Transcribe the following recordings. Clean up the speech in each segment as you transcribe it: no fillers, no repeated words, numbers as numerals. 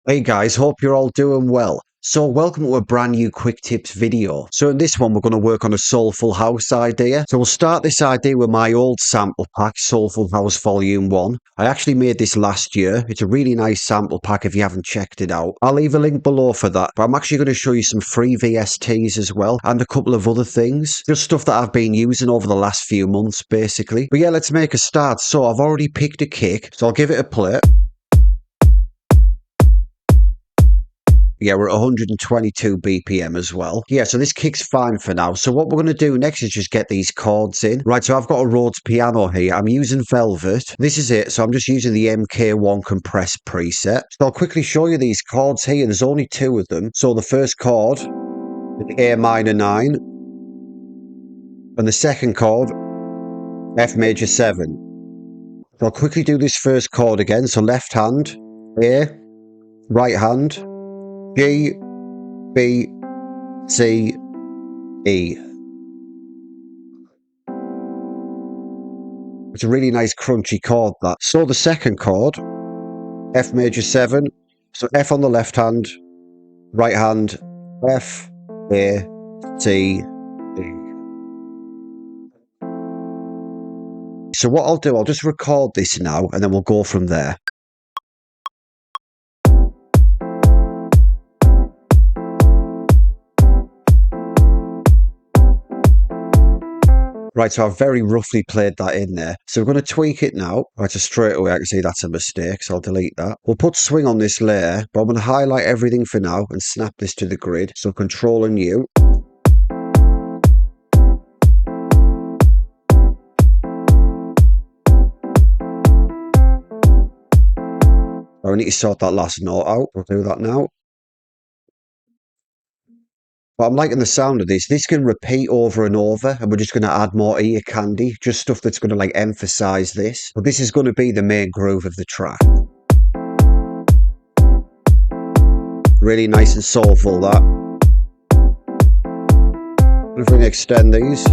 Hey guys, hope you're all doing well. So welcome to a brand new quick tips video. So in this one we're going to work on a Soulful House idea. So we'll start this idea with my old sample pack, Soulful House Volume 1. I actually made this last year. It's a really nice sample pack if you haven't checked it out. I'll leave a link below for that, but I'm actually going to show you some free VSTs as well and a couple of other things. Just stuff that I've been using over the last few months basically. But yeah, let's make a start. So I've already picked a kick, so I'll give it a play. Yeah, we're at 122 BPM as well. Yeah, so this kick's fine for now. So what we're going to do next is just get these chords in. Right, so I've got a Rhodes piano here. I'm using Velvet. This is it. So I'm just using the MK1 compressed preset. So I'll quickly show you these chords here. There's only two of them. So the first chord, A minor 9. And the second chord, F major 7. So I'll quickly do this first chord again. So left hand, A, right hand, G, B, C, E. It's a really nice crunchy chord that. So the second chord, F major 7. So F on the left hand, right hand, F, A, C, E. So what I'll do, I'll just record this now and then we'll go from there. Right, so I've very roughly played that in there. So we're going to tweak it now. Right, so straight away I can see that's a mistake, so I'll delete that. We'll put swing on this layer, but I'm going to highlight everything for now and snap this to the grid. So Control and U. I need to sort that last note out. We'll do that now. But I'm liking the sound of this. This can repeat over and over, and we're just going to add more ear candy, just stuff that's going to like emphasize this. But this is going to be the main groove of the track. Really nice and soulful, that. If we can extend these.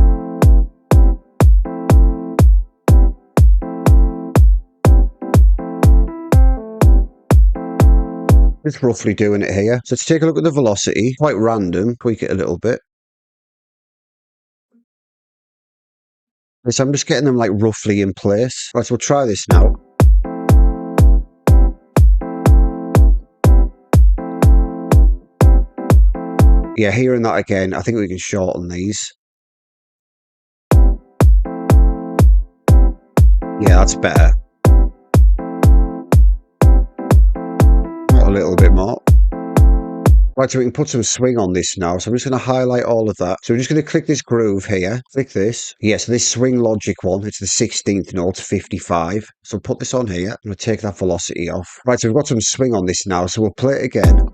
Just roughly doing it here. So let's take a look at the velocity. Quite random. Tweak it a little bit. So I'm just getting them like roughly in place. Right, so we'll try this now. Yeah, hearing that again, I think we can shorten these. Yeah, that's better. A little bit more. Right, so we can put some swing on this now. So I'm just going to highlight all of that. So we're just going to click this groove here. Click this. Yeah, so this swing logic one, it's the 16th note, 55. So put this on here. I'm going to take that velocity off. Right, so we've got some swing on this now. So we'll play it again.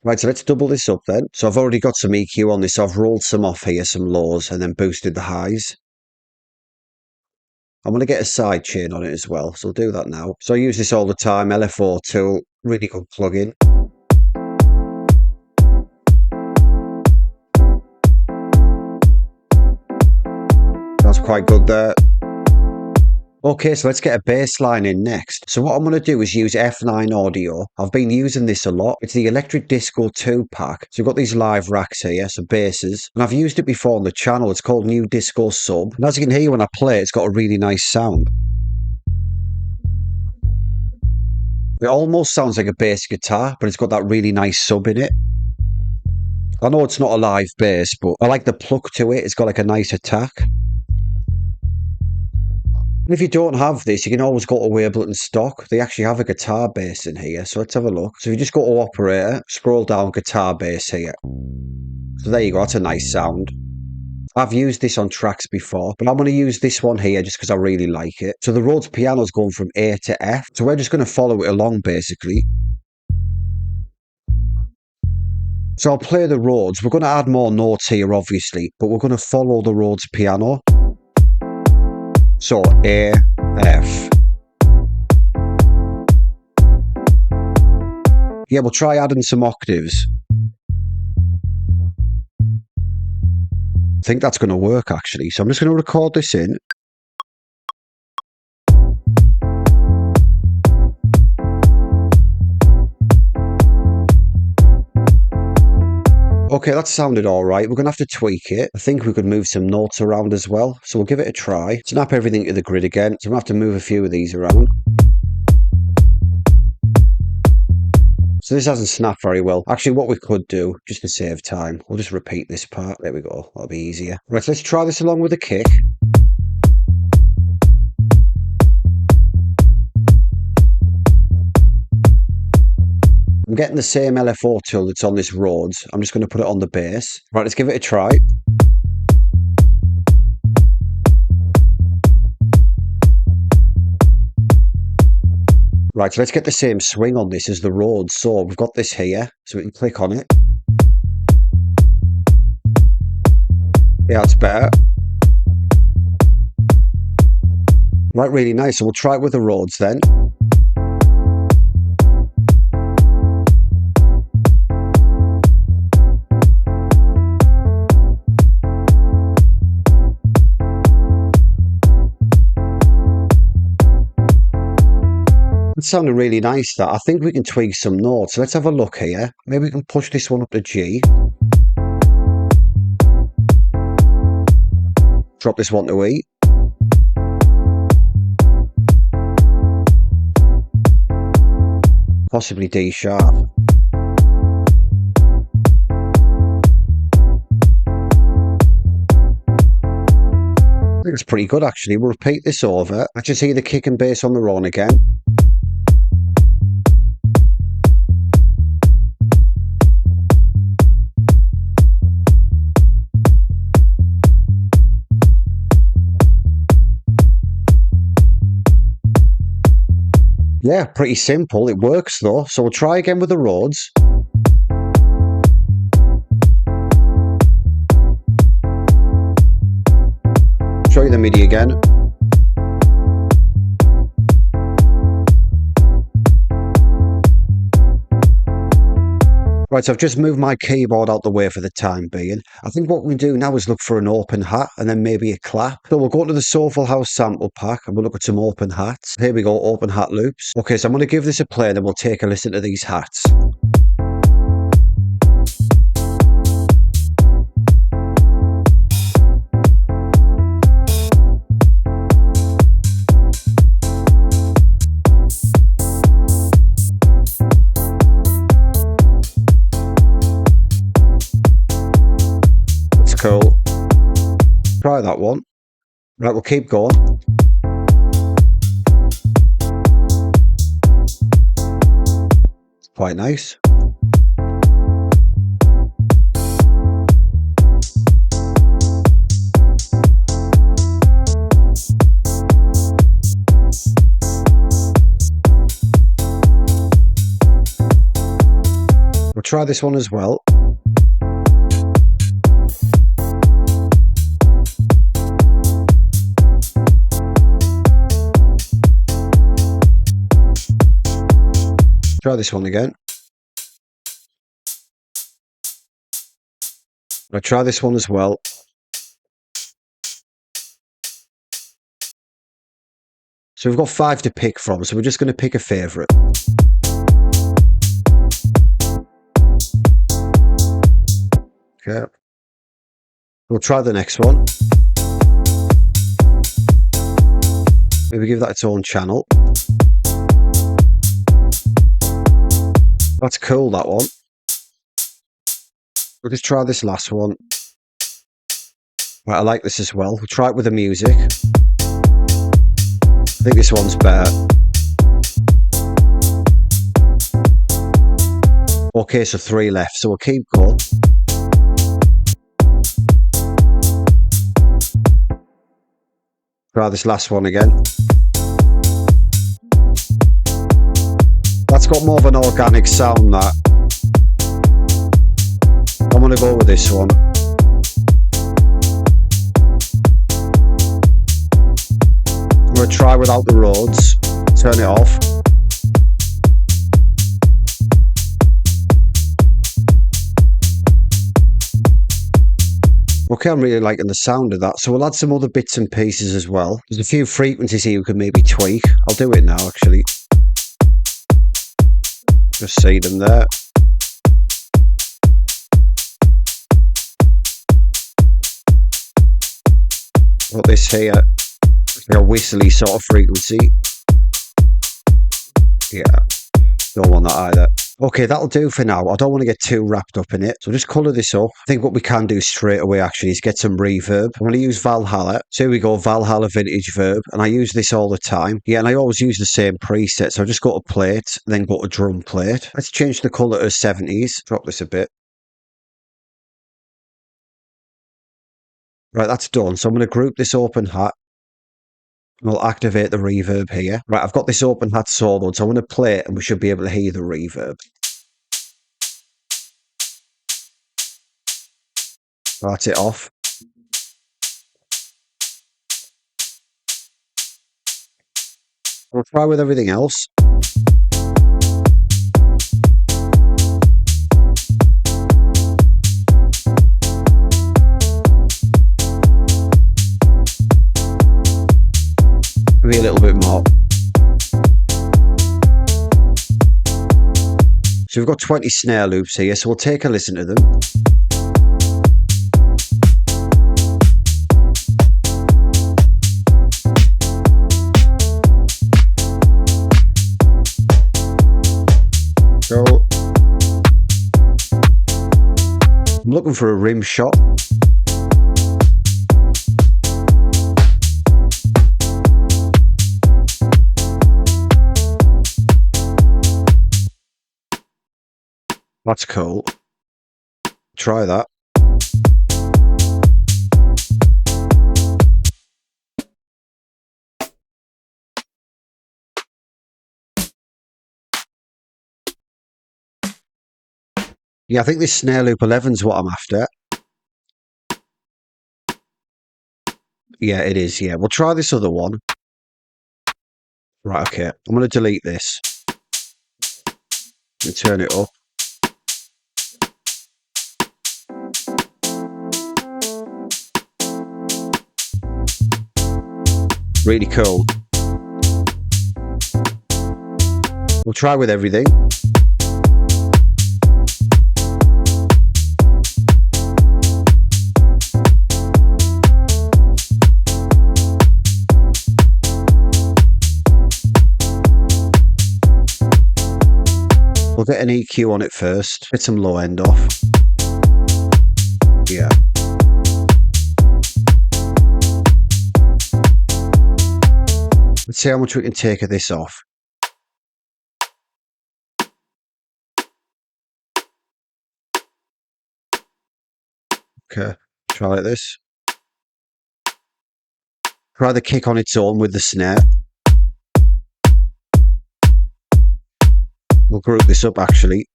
Right, so let's double this up then. So I've already got some EQ on this. So I've rolled some off here, some lows, and then boosted the highs. I'm going to get a side chain on it as well. So I'll do that now. So I use this all the time. LFO tool, really good plugin. That's quite good there. Okay, so let's get a bass line in next. So what I'm going to do is use F9 audio. I've been using this a lot. It's the Electric Disco 2 pack. So we've got these live racks here, so basses. And I've used it before on the channel. It's called New Disco Sub. And as you can hear when I play, it's got a really nice sound. It almost sounds like a bass guitar, but it's got that really nice sub in it. I know it's not a live bass, but I like the pluck to it. It's got like a nice attack. And if you don't have this, you can always go to Ableton stock. They actually have a guitar bass in here, so let's have a look. So if you just go to operator, scroll down guitar bass here. So there you go, that's a nice sound. I've used this on tracks before, but I'm going to use this one here just because I really like it. So the Rhodes piano's going from A to F, so we're just going to follow it along basically. So I'll play the Rhodes. We're going to add more notes here obviously, but we're going to follow the Rhodes piano. So A, F. Yeah, we'll try adding some octaves. I think that's going to work actually. So I'm just going to record this in. Okay, that sounded all right. We're going to have to tweak it. I think we could move some notes around as well. So we'll give it a try. Snap everything to the grid again. So I'm going to have to move a few of these around. So this hasn't snapped very well. Actually, what we could do, just to save time, we'll just repeat this part. There we go. That'll be easier. Right, so let's try this along with a kick. I'm getting the same LFO tool that's on this Rhodes. I'm just going to put it on the bass. Right, let's give it a try. Right, so let's get the same swing on this as the Rhodes. So we've got this here, so we can click on it. Yeah, it's better. Right, really nice. So we'll try it with the Rhodes then. It's sounding really nice, that. I think we can tweak some notes. So let's have a look here. Maybe we can push this one up to G. Drop this one to E. Possibly D sharp. I think it's pretty good actually. We'll repeat this over. I just hear the kick and bass on their own again. Yeah, pretty simple. It works though. So we'll try again with the Rhodes. Show you the MIDI again. Right, so I've just moved my keyboard out the way for the time being. I think what we do now is look for an open hat and then maybe a clap. So we'll go to the Soulful House sample pack and we'll look at some open hats. Here we go, open hat loops. Okay, so I'm going to give this a play and then we'll take a listen to these hats. Cool. Try that one. Right, we'll keep going. Quite nice. We'll try this one as well. Try this one again. I'll try this one as well. So we've got 5 to pick from, so we're just going to pick a favourite. Okay. We'll try the next one. Maybe give that its own channel. That's cool, that one. We'll just try this last one. Right, I like this as well. We'll try it with the music. I think this one's better. Okay, so 3 left, so we'll keep going. Try this last one again. That's got more of an organic sound, that. I'm going to go with this one. I'm going to try without the Rhodes. Turn it off. Okay, I'm really liking the sound of that. So we'll add some other bits and pieces as well. There's a few frequencies here we could maybe tweak. I'll do it now, actually. Just see them there. Got this here, like a whistly sort of frequency. Yeah, don't want that either. Okay, that'll do for now. I don't want to get too wrapped up in it. So just colour this up. I think what we can do straight away actually is get some reverb. I'm going to use Valhalla. So here we go, Valhalla Vintage Verb. And I use this all the time. Yeah, and I always use the same preset. So I just go to plate, then go to drum plate. Let's change the colour to 70s. Drop this a bit. Right, that's done. So I'm going to group this open hat. And I'll activate the reverb here. Right, I've got this open hat soloed, so I'm going to play it and we should be able to hear the reverb. That's it off. We'll try with everything else. Maybe a little bit more. So we've got 20 snare loops here, so we'll take a listen to them. So I'm looking for a rim shot. That's cool. Try that. Yeah, I think this snare loop 11 is what I'm after. Yeah, it is. Yeah, we'll try this other one. Right, okay. I'm going to delete this. And turn it up. Really cool. We'll try with everything. We'll get an EQ on it first. Get some low end off. Yeah. Let's see how much we can take of this off. Okay, try like this. Try the kick on its own with the snare. We'll group this up actually.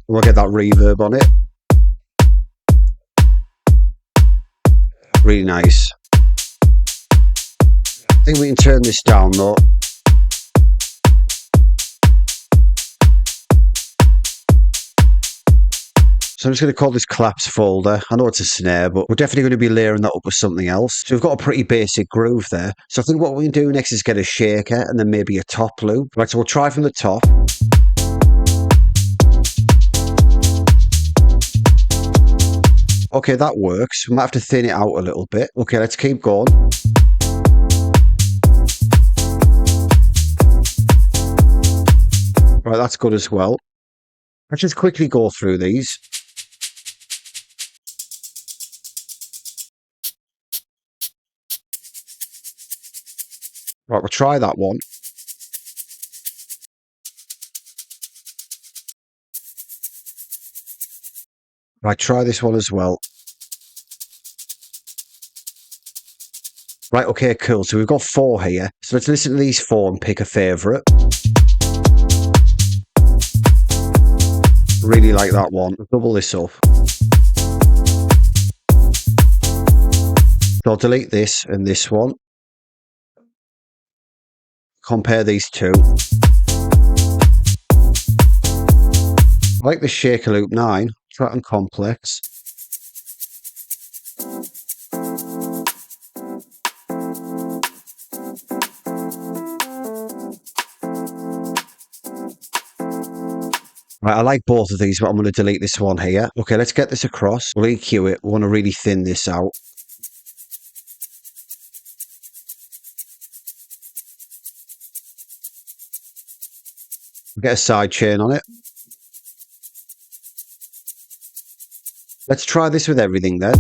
We'll get that reverb on it. Really nice. I think we can turn this down though. So I'm just going to call this claps folder. I know it's a snare, but we're definitely going to be layering that up with something else. So we've got a pretty basic groove there. So I think what we can do next is get a shaker and then maybe a top loop. Right, so we'll try from the top. Okay, that works. We might have to thin it out a little bit. Okay, let's keep going. Right, that's good as well. Let's just quickly go through these. Right, we'll try that one. Right, try this one as well. Right, okay, cool. So we've got 4 here. So let's listen to these 4 and pick a favourite. Really like that one. Double this up. So I'll delete this and this one. Compare these two. I like the Shaker Loop 9. Try it on complex. Right, I like both of these, but I'm going to delete this one here. Okay, let's get this across. We'll EQ it. We want to really thin this out. Get a side chain on it. Let's try this with everything then.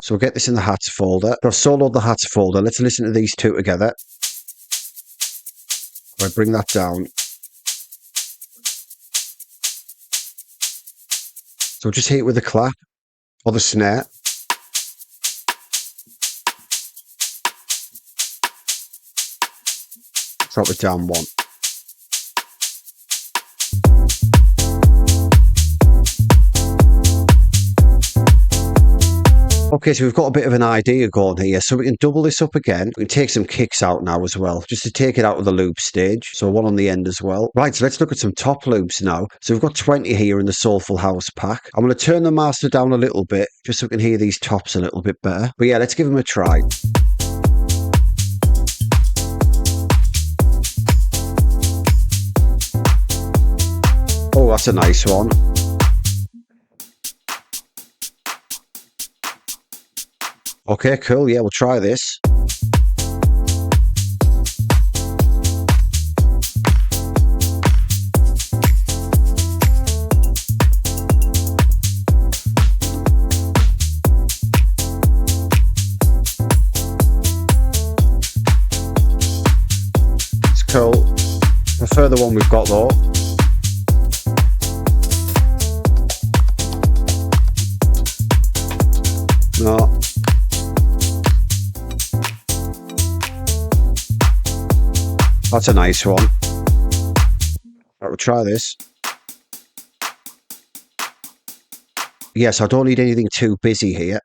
So we'll get this in the hats folder. I've soloed the hats folder. Let's listen to these two together. I bring that down. So just hit it with the clap or the snare. Drop it down one. Okay, so we've got a bit of an idea going here. So we can double this up again. We can take some kicks out now as well, just to take it out of the loop stage. So one on the end as well. Right, so let's look at some top loops now. So we've got 20 here in the Soulful House pack. I'm going to turn the master down a little bit, just so we can hear these tops a little bit better. But yeah, let's give them a try. Oh, that's a nice one. Okay, cool. Yeah, we'll try this. It's cool. The further one we've got though. No. That's a nice one. Right, we'll try this. Yes, I don't need anything too busy here.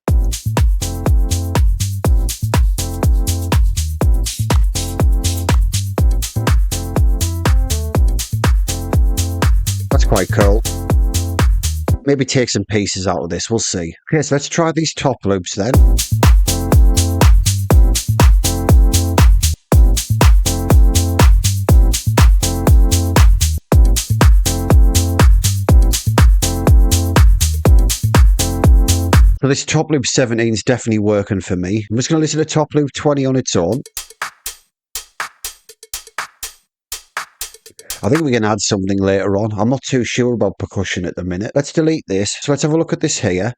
That's quite cool. Maybe take some pieces out of this, we'll see. Okay, so let's try these top loops then. So this top loop 17 is definitely working for me. I'm just going to listen to top loop 20 on its own. I think we can add something later on. I'm not too sure about percussion at the minute. Let's delete this. So let's have a look at this here.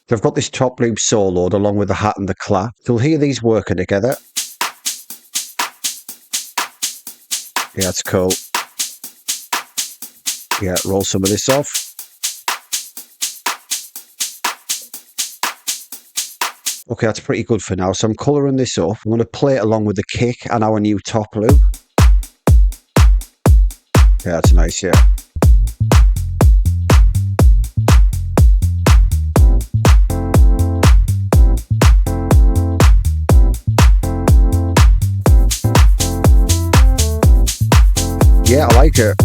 So I've got this top loop soloed along with the hat and the clap. So we'll hear these working together. Yeah, that's cool. Yeah, roll some of this off. Okay, that's pretty good for now. So I'm colouring this up. I'm going to play it along with the kick and our new top loop. Yeah, that's nice, yeah. Yeah, I like it.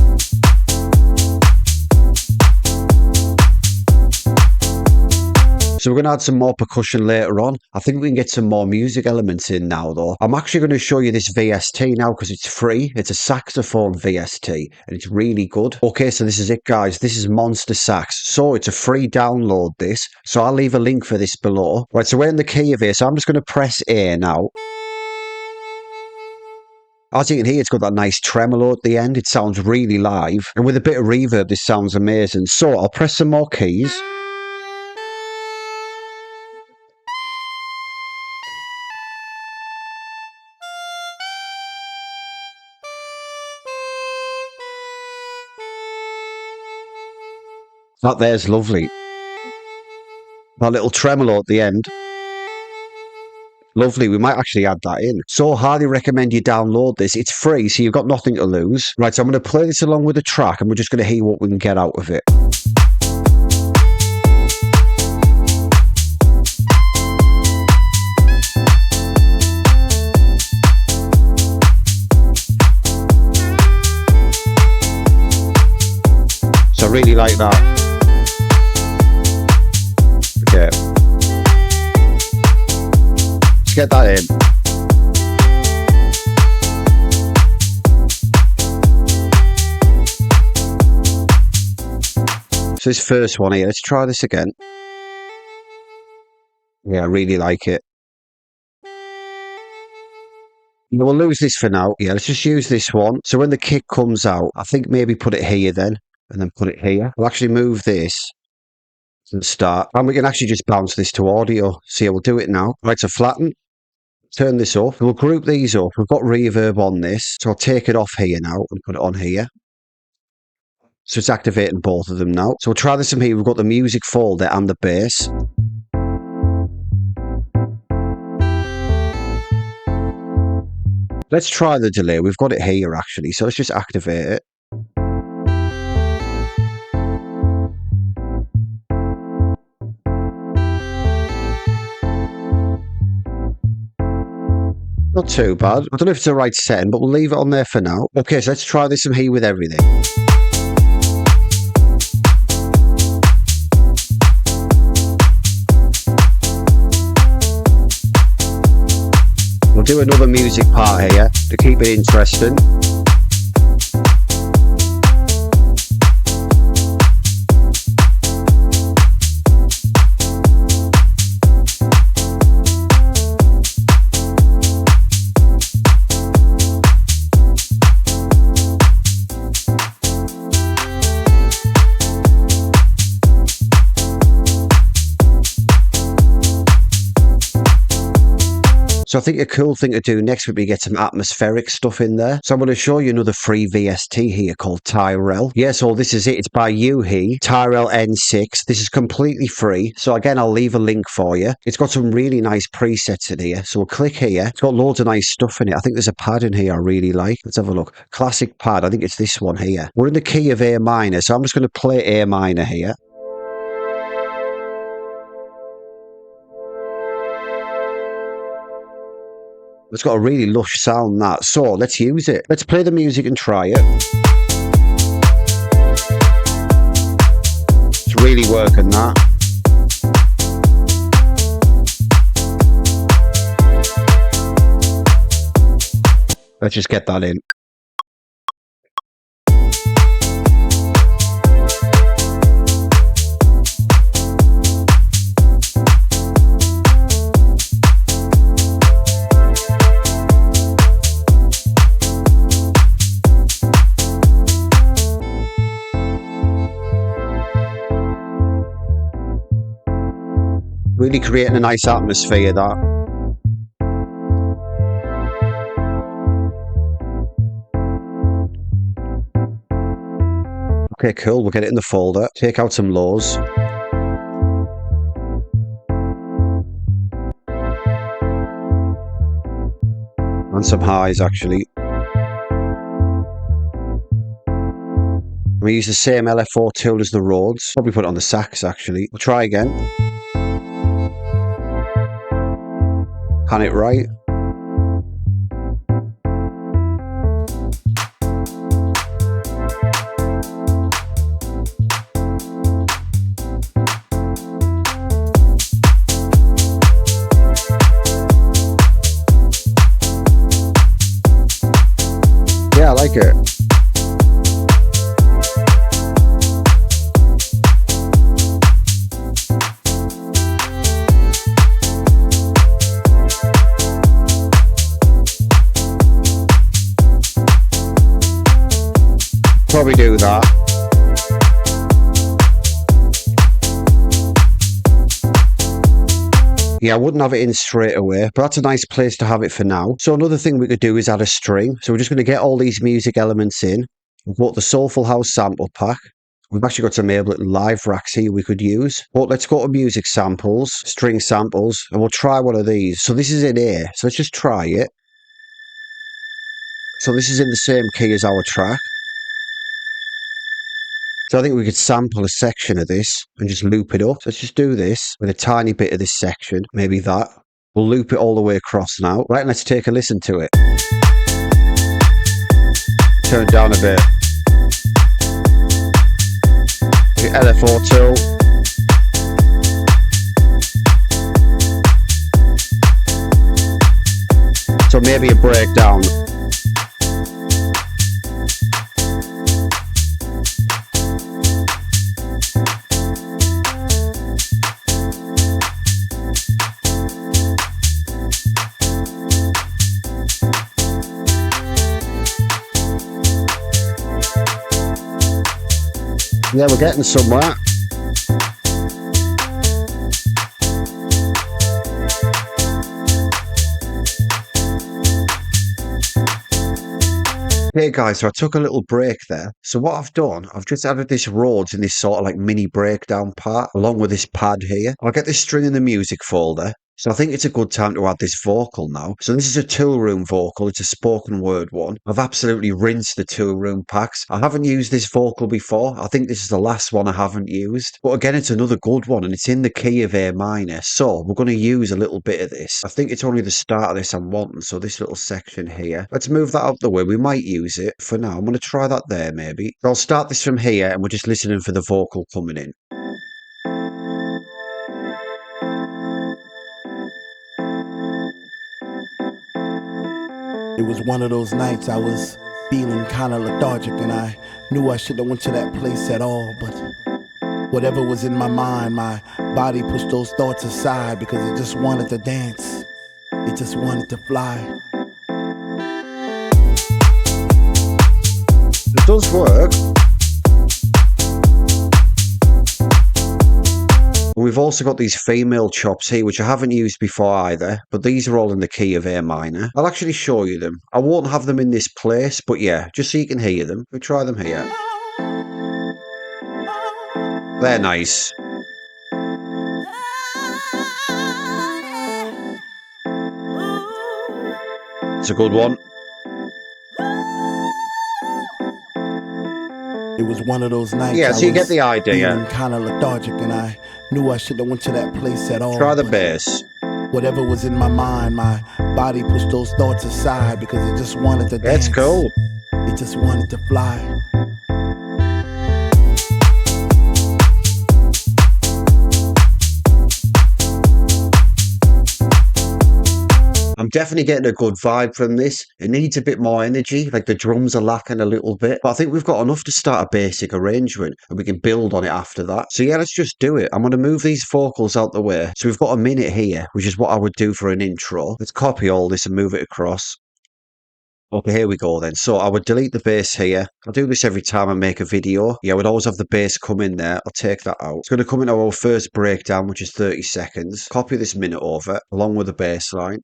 So we're going to add some more percussion later on. I think we can get some more music elements in now though. I'm actually going to show you this VST now because it's free. It's a saxophone VST and it's really good. Okay, so this is it guys. This is Monster Sax. So it's a free download this. So I'll leave a link for this below. Right, so we're in the key of here. So I'm just going to press A now. As you can hear, it's got that nice tremolo at the end. It sounds really live. And with a bit of reverb, this sounds amazing. So I'll press some more keys. That there's lovely. That little tremolo at the end. Lovely, we might actually add that in. So highly recommend you download this. It's free, so you've got nothing to lose. Right, so I'm going to play this along with the track and we're just going to hear what we can get out of it. I really like that. Okay. Let's get that in. So this first one here, let's try this again. Yeah, I really like it. We'll lose this for now. Yeah, let's just use this one. So when the kick comes out, I think maybe put it here then, and then put it here. We'll actually move this to the start. And we can actually just bounce this to audio. See, we'll do it now. Right, so flatten. Turn this up. We'll group these up. We've got reverb on this. So I'll take it off here now and put it on here. So it's activating both of them now. So we'll try this from here. We've got the music folder and the bass. Let's try the delay. We've got it here actually, so let's just activate it. Not too bad. I don't know if it's the right setting, but we'll leave it on there for now. Okay, so let's try this from here with everything. We'll do another music part here to keep it interesting. So I think a cool thing to do next would be get some atmospheric stuff in there. So I'm going to show you another free VST here called Tyrell. Yeah, so this is it. It's by Yuhi, Tyrell N6. This is completely free. So again, I'll leave a link for you. It's got some really nice presets in here. So we'll click here. It's got loads of nice stuff in it. I think there's a pad in here I really like. Let's have a look. Classic pad. I think it's this one here. We're in the key of A minor. So I'm just going to play A minor here. It's got a really lush sound, that. So let's use it. Let's play the music and try it. It's really working, that. Let's just get that in. Really creating a nice atmosphere, that. Okay, cool. We'll get it in the folder. Take out some lows. And some highs, actually. We use the same LFO tool as the Rhodes. Probably put it on the sax, actually. We'll try again. Pan it right. Yeah, I like it. Probably do that. Yeah, I wouldn't have it in straight away, but that's a nice place to have it for now. So another thing we could do is add a string. So we're just going to get all these music elements in. We've got the Soulful House sample pack. We've actually got some Ableton live racks here we could use. But let's go to music samples, string samples, and we'll try one of these. So this is in A, so let's just try it. So this is in the same key as our track. So I think we could sample a section of this and just loop it up. So let's just do this with a tiny bit of this section, maybe that. We'll loop it all the way across now. Right, let's take a listen to it. Turn it down a bit. LFO tool. So maybe a breakdown. Yeah, we're getting somewhere. Okay guys, so I took a little break there. So what I've done, I've just added this Rhodes in this sort of like mini breakdown part, along with this pad here. I'll get this string in the music folder. So I think it's a good time to add this vocal now. So this is a tool room vocal. It's a spoken word one. I've absolutely rinsed the tool room packs. I haven't used this vocal before. I think this is the last one I haven't used. But again, it's another good one and it's in the key of A minor. So we're going to use a little bit of this. I think it's only the start of this I'm wanting. So this little section here. Let's move that out the way. We might use it for now. I'm going to try that there maybe. So I'll start this from here and we're just listening for the vocal coming in. It was one of those nights I was feeling kind of lethargic and I knew I shouldn't have went to that place at all, but whatever was in my mind, my body pushed those thoughts aside because it just wanted to dance. It just wanted to fly. It does work. We've also got these female chops here, which I haven't used before either, but these are all in the key of A minor. I'll actually show you them. I won't have them in this place, but yeah, just so you can hear them. We'll try them here. They're nice. It's a good one. It was one of those nights. Yeah, so you get the idea. Feeling kind of lethargic and I knew I shouldn't have went to that place at all. Try the bass. Whatever was in my mind, my body pushed those thoughts aside because it just wanted to dance. That's cool. It just wanted to fly. I'm definitely getting a good vibe from this. It needs a bit more energy, like the drums are lacking a little bit. But I think we've got enough to start a basic arrangement and we can build on it after that. So yeah, let's just do it. I'm going to move these vocals out the way. So we've got a minute here, which is what I would do for an intro. Let's copy all this and move it across. Okay, here we go then. So I would delete the bass here. I do this every time I make a video. Yeah, I would always have the bass come in there. I'll take that out. It's going to come into our first breakdown, which is 30 seconds. Copy this minute over, along with the bass line.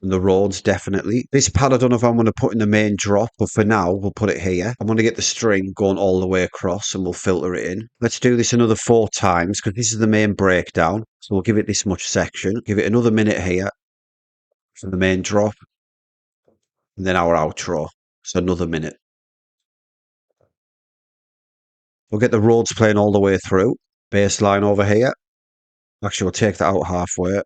And the Rhodes, definitely. This pad, I don't know if I'm going to put in the main drop, but for now, we'll put it here. I'm going to get the string going all the way across and we'll filter it in. Let's do this another 4 times because this is the main breakdown. So we'll give it this much section. Give it another minute here for the main drop. And then our outro. So another minute. We'll get the Rhodes playing all the way through. Bass line over here. Actually, we'll take that out halfway.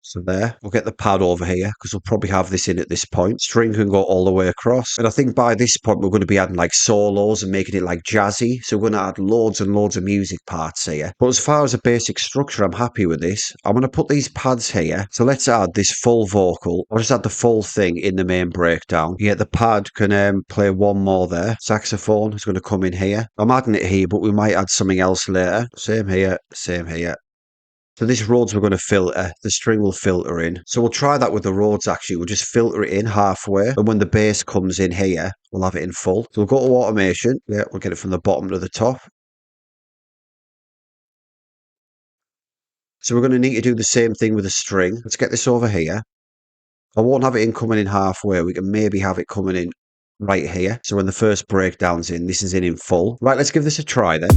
So there, we'll get the pad over here because we'll probably have this in at this point. String can go all the way across. And I think by this point, we're going to be adding like solos and making it like jazzy. So we're going to add loads and loads of music parts here. But as far as a basic structure, I'm happy with this. I'm going to put these pads here. So let's add this full vocal. I'll just add the full thing in the main breakdown. Yeah, the pad can play one more there. Saxophone is going to come in here. I'm adding it here, but we might add something else later. Same here, same here. So this Rhodes we're going to filter, the string will filter in. So we'll try that with the Rhodes actually, we'll just filter it in halfway. And when the bass comes in here, we'll have it in full. So we'll go to automation, yeah, we'll get it from the bottom to the top. So we're going to need to do the same thing with the string. Let's get this over here. I won't have it in coming in halfway, we can maybe have it coming in right here. So when the first breakdown's in, this is in full. Right, let's give this a try then.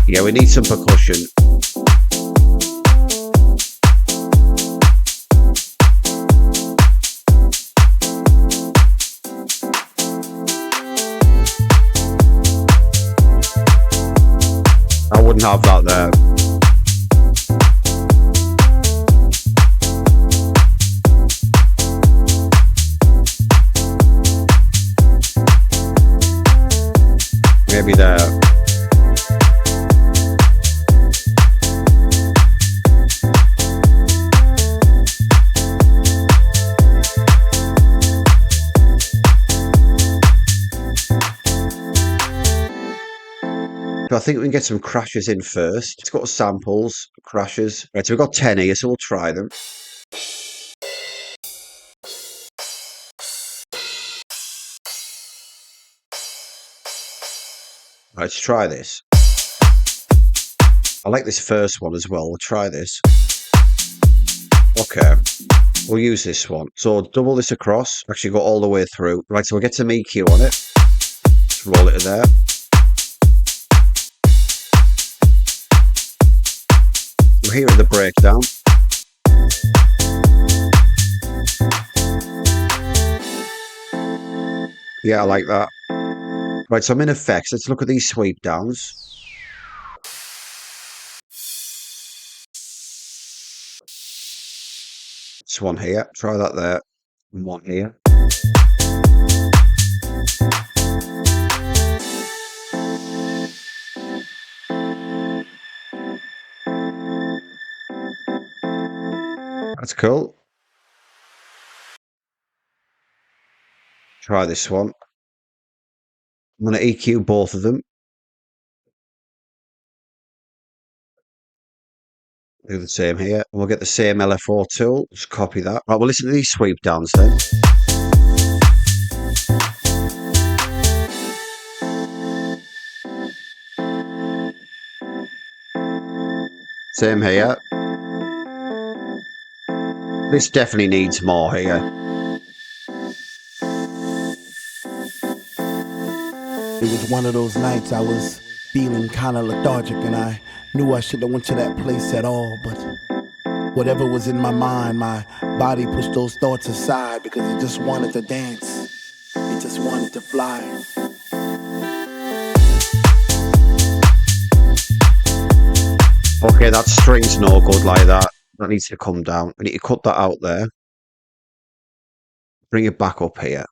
Yeah, we need some percussion. couldn't have that there. Maybe there. So I think we can get some crashes in first. Let's go to samples, crashes. Right, so we've got 10 here, so we'll try them. Right, let's try this. I like this first one as well. We'll try this. Okay, we'll use this one. So double this across. Actually go all the way through. Right, so we'll get some EQ on it. Just roll it in there. We're here at the breakdown. Yeah, I like that. Right, so I'm in effects. Let's look at these sweep downs. This one here. Try that there. And one here. That's cool. Try this one. I'm going to EQ both of them. Do the same here. And we'll get the same LFO tool. Just copy that. Right, we'll listen to these sweep downs then. Same here. This definitely needs more here. It was one of those nights I was feeling kind of lethargic, and I knew I shouldn't have went to that place at all, but whatever was in my mind, my body pushed those thoughts aside because it just wanted to dance. It just wanted to fly. Okay, that string's no good like that. That needs to come down. We need to cut that out there. Bring it back up here.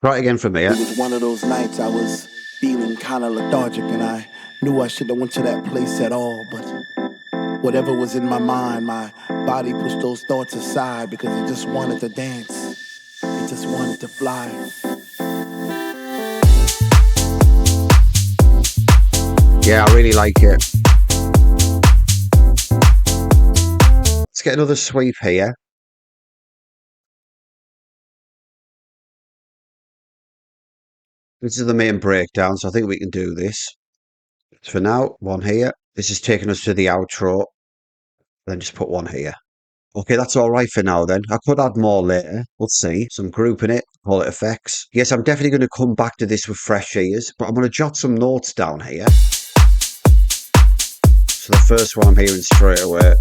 Try it again from here. It was one of those nights I was feeling kind of lethargic, and I knew I shouldn't have went to that place at all, but whatever was in my mind, my body pushed those thoughts aside because it just wanted to dance. It just wanted to fly. Yeah, I really like it. Let's get another sweep here. This is the main breakdown, so I think we can do this. For now, one here. This is taking us to the outro. Then just put one here. Okay, that's all right for now then. I could add more later. We'll see. So I'm grouping it, call it effects. Yes, I'm definitely going to come back to this with fresh ears, but I'm going to jot some notes down here. So the first one I'm hearing straight away.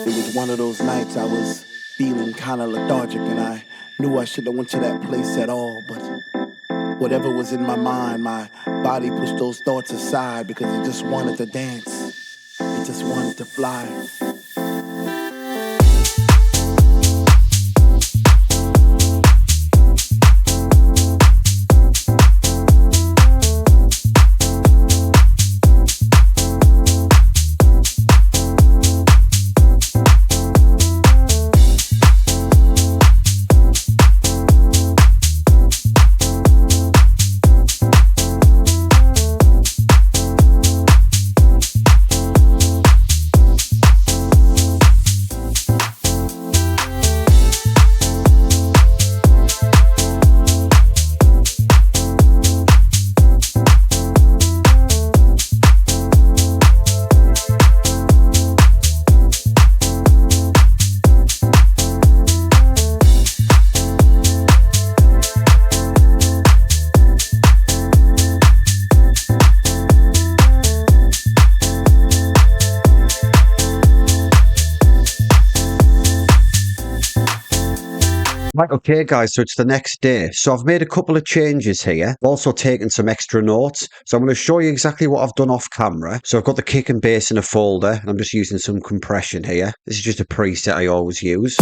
It was one of those nights I was feeling kind of lethargic, and I knew I shouldn't have went to that place at all, but whatever was in my mind, my body pushed those thoughts aside because it just wanted to dance. It just wanted to fly. Right, okay guys, so it's the next day. So I've made a couple of changes here. I've also taken some extra notes. So I'm going to show you exactly what I've done off camera. So I've got the kick and bass in a folder, and I'm just using some compression here. This is just a preset I always use.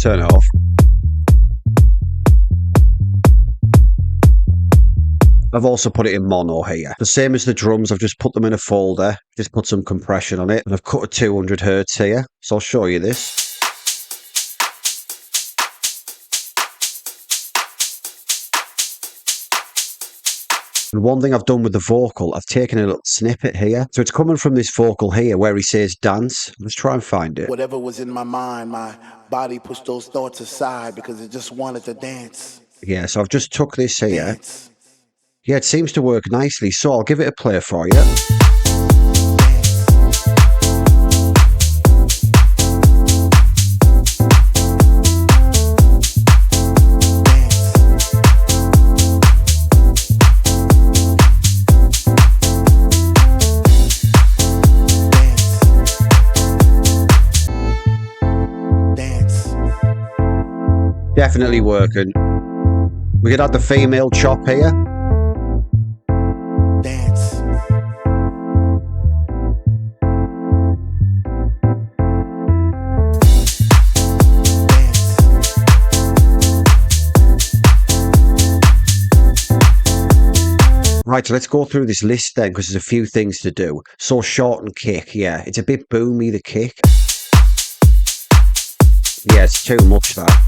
Turn it off. I've also put it in mono here. The same as the drums, I've just put them in a folder, just put some compression on it, and I've cut a 200 hertz here. So I'll show you this. And one thing I've done with the vocal, I've taken a little snippet here. So it's coming from this vocal here where he says dance. Let's try and find it. Whatever was in my mind, my body pushed those thoughts aside because it just wanted to dance. Yeah, so I've just took this here. Dance. Yeah, it seems to work nicely, so I'll give it a play for you. Definitely working. We could add the female chop here. Dance. Right, so let's go through this list then, because there's a few things to do. So short and kick, yeah. It's a bit boomy, the kick. Yeah, it's too much, that.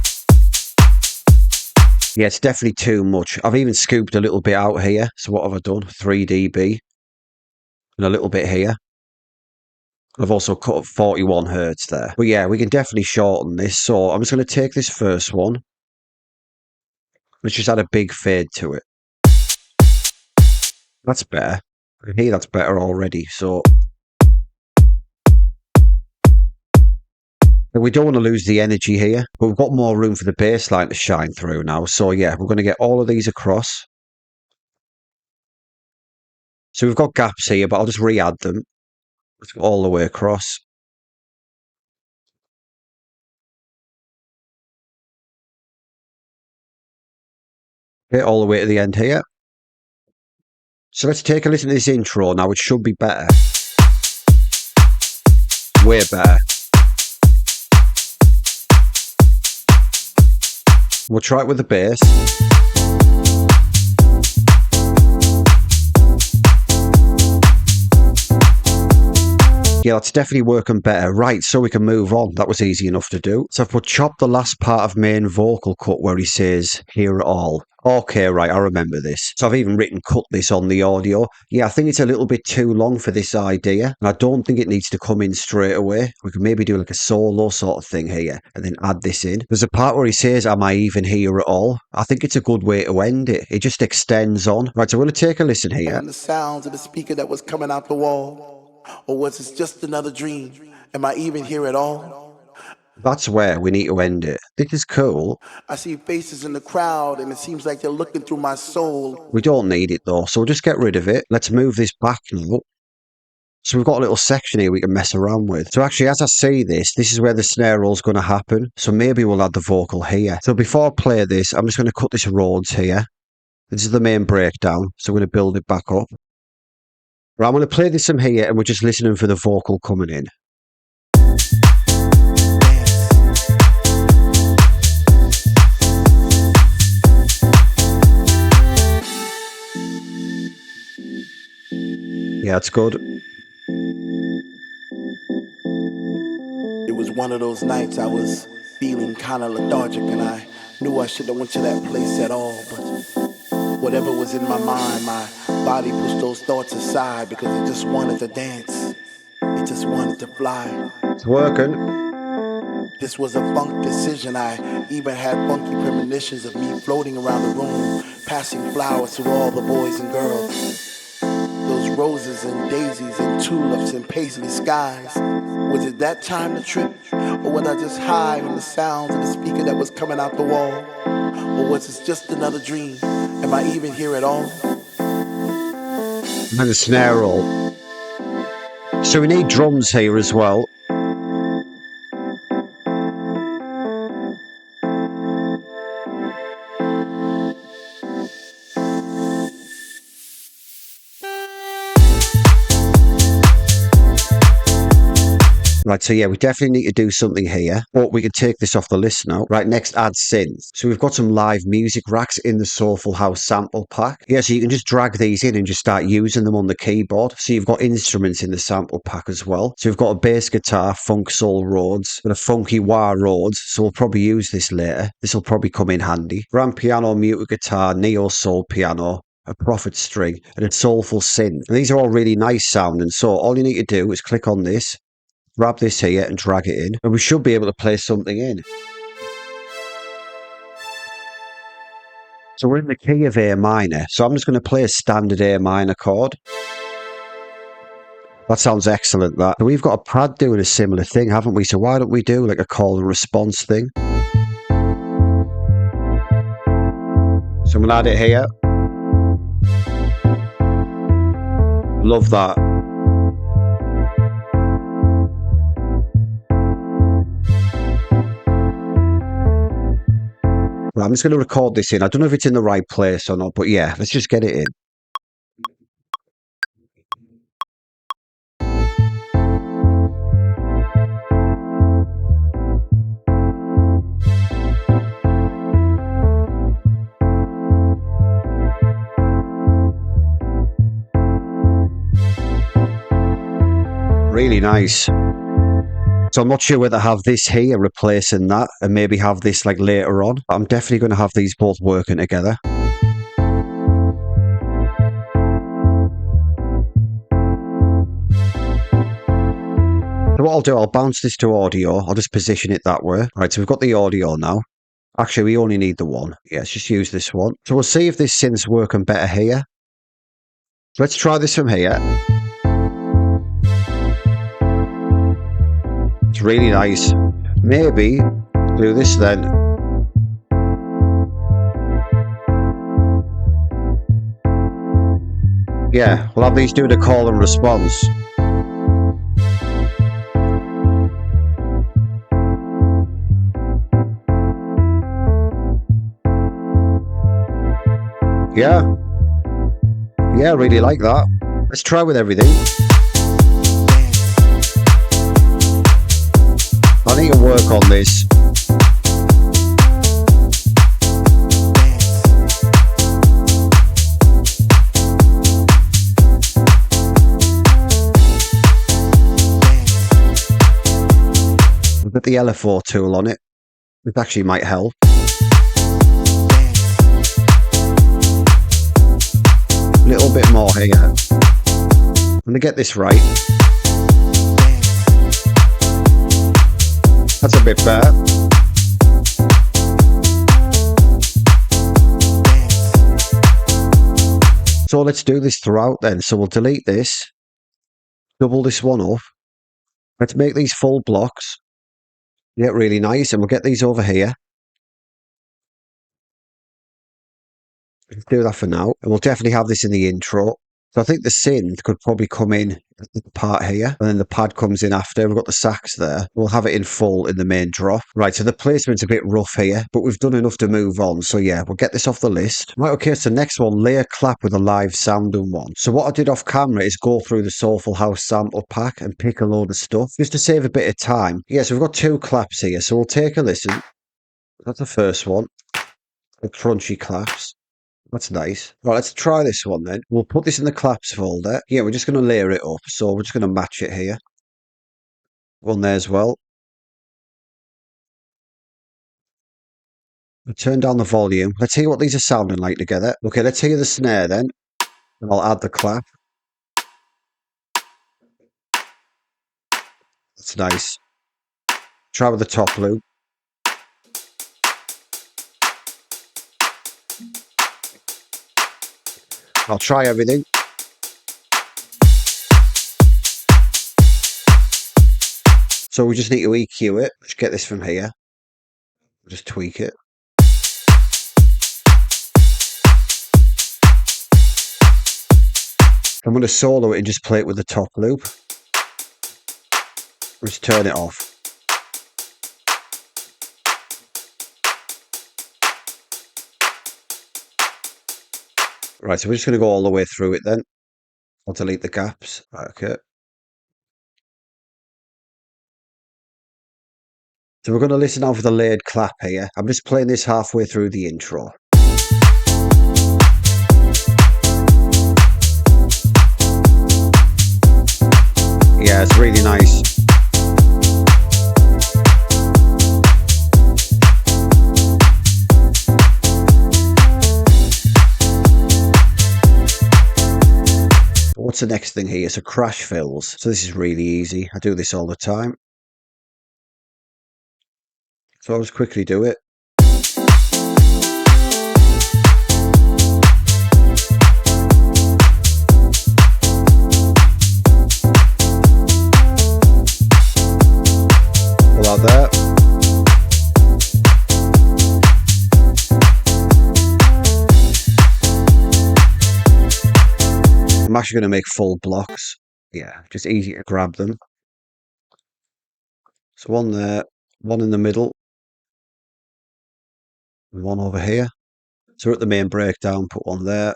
Yeah, it's definitely too much. I've even scooped a little bit out here. So what have I done? 3 dB. And a little bit here. I've also cut up 41 hertz there. But yeah, we can definitely shorten this. So I'm just going to take this first one. Let's just add a big fade to it. That's better. I can hear that's better already. So we don't want to lose the energy here, but we've got more room for the bass line to shine through now. So yeah, we're going to get all of these across. So we've got gaps here, but I'll just re-add them. Let's go all the way across. Okay, all the way to the end here. So let's take a listen to this intro now. It should be better. Way better. We'll try it with the bass. Yeah, that's definitely working better. Right, so we can move on. That was easy enough to do. So I've put chop the last part of main vocal cut where he says, hear it all. Okay, right, I remember this. So I've even written cut this on the audio. Yeah, I think it's a little bit too long for this idea. And I don't think it needs to come in straight away. We could maybe do like a solo sort of thing here and then add this in. There's a part where he says, am I even here at all? I think it's a good way to end it. It just extends on. Right, so we're going to take a listen here. And the sounds of the speaker that was coming out the wall. Or was it just another dream? Am I even here at all? That's where we need to end it. This is cool. I see faces in the crowd and it seems like they're looking through my soul. We don't need it though, so we'll just get rid of it. Let's move this back now. So we've got a little section here we can mess around with. So actually, as I say this, this is where the snare roll's going to happen. So maybe we'll add the vocal here. So before I play this, I'm just going to cut this Rhodes here. This is the main breakdown. So I'm going to build it back up. Right, I'm going to play this from here and we're just listening for the vocal coming in. Yeah, it's good. It was one of those nights I was feeling kind of lethargic, and I knew I shouldn't have went to that place at all. But whatever was in my mind, my body pushed those thoughts aside because it just wanted to dance. It just wanted to fly. It's working. This was a funk decision. I even had funky premonitions of me floating around the room, passing flowers to all the boys and girls. Those roses and daisies and tulips and paisley skies. Was it that time to trip? Or was I just high on the sounds of the speaker that was coming out the wall? Or was it just another dream? Am I even here at all? And the snare roll. So we need drums here as well. Right, so yeah, we definitely need to do something here, but we can take this off the list now. Right, next, add synth. So we've got some live music racks in the Soulful House sample pack. Yeah, so you can just drag these in and just start using them on the keyboard. So you've got instruments in the sample pack as well. So we've got a bass guitar, funk soul Rhodes, and a funky wah Rhodes. So we'll probably use this later. This will probably come in handy. Grand piano, muted guitar, neo soul piano, a prophet string, and a soulful synth. And these are all really nice sounding. So all you need to do is click on this, grab this here and drag it in, and we should be able to play something in. So we're in the key of A minor, so I'm just going to play a standard A minor chord. That sounds excellent, that. And we've got a pad doing a similar thing, haven't we? So why don't we do like a call and response thing? So I'm going to add it here. Love that. Right, I'm just going to record this in. I don't know if it's in the right place or not, but yeah, let's just get it in. Really nice. So I'm not sure whether to have this here replacing that and maybe have this like later on. But I'm definitely going to have these both working together. So what I'll do, I'll bounce this to audio. I'll just position it that way. Right, so we've got the audio now. Actually, we only need the one. Yeah, let's just use this one. So we'll see if this synth's working better here. So let's try this from here. It's really nice. Maybe do this then. Yeah, we'll have these do the call and response. Yeah. Yeah, I really like that. Let's try with everything. I need to work on this. We've got the LFO tool on it. This actually might help. A little bit more here. I'm going to get this right. That's a bit better. So let's do this throughout then. So we'll delete this, double this one up. Let's make these full blocks. Yeah, really nice. And we'll get these over here. Let's do that for now. And we'll definitely have this in the intro. So I think the synth could probably come in at the part here, and then the pad comes in after. We've got the sax there. We'll have it in full in the main drop. Right, so the placement's a bit rough here, but we've done enough to move on. So yeah, we'll get this off the list. Right, okay, so next one, layer clap with a live sounding one. So what I did off camera is go through the Soulful House sample pack and pick a load of stuff, just to save a bit of time. Yeah, so we've got 2 claps here, so we'll take a listen. That's the first one. The crunchy claps. That's nice. Right, let's try this one then. We'll put this in the claps folder. Yeah, we're just going to layer it up. So we're just going to match it here. One there as well. We'll turn down the volume. Let's hear what these are sounding like together. Okay, let's hear the snare then. And I'll add the clap. That's nice. Try with the top loop. I'll try everything. So we just need to EQ it. Let's get this from here. Just tweak it. I'm going to solo it and just play it with the top loop. Just turn it off. Right, so we're just going to go all the way through it then. I'll delete the gaps. Right, okay. So we're going to listen now for the layered clap here. I'm just playing this halfway through the intro. Yeah, it's really nice. What's the next thing here? So crash fills. So this is really easy. I do this all the time. So I'll just quickly do it. Pull out there. I'm actually going to make full blocks. Yeah, just easy to grab them. So one there, one in the middle, and one over here. So we're at the main breakdown, put one there.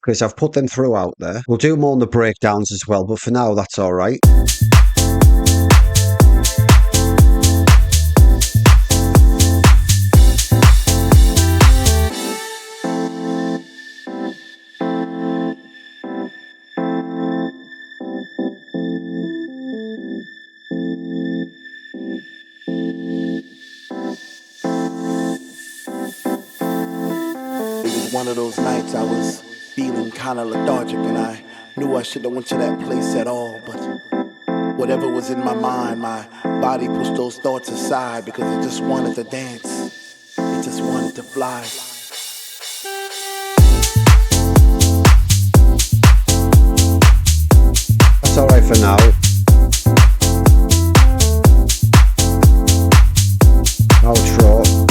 Okay, so I've put them throughout there. We'll do more on the breakdowns as well, but for now, that's all right. One of those nights I was feeling kinda lethargic and I knew I shouldn't have went to that place at all, but whatever was in my mind, my body pushed those thoughts aside because it just wanted to dance. It just wanted to fly. That's all right for now. Outro.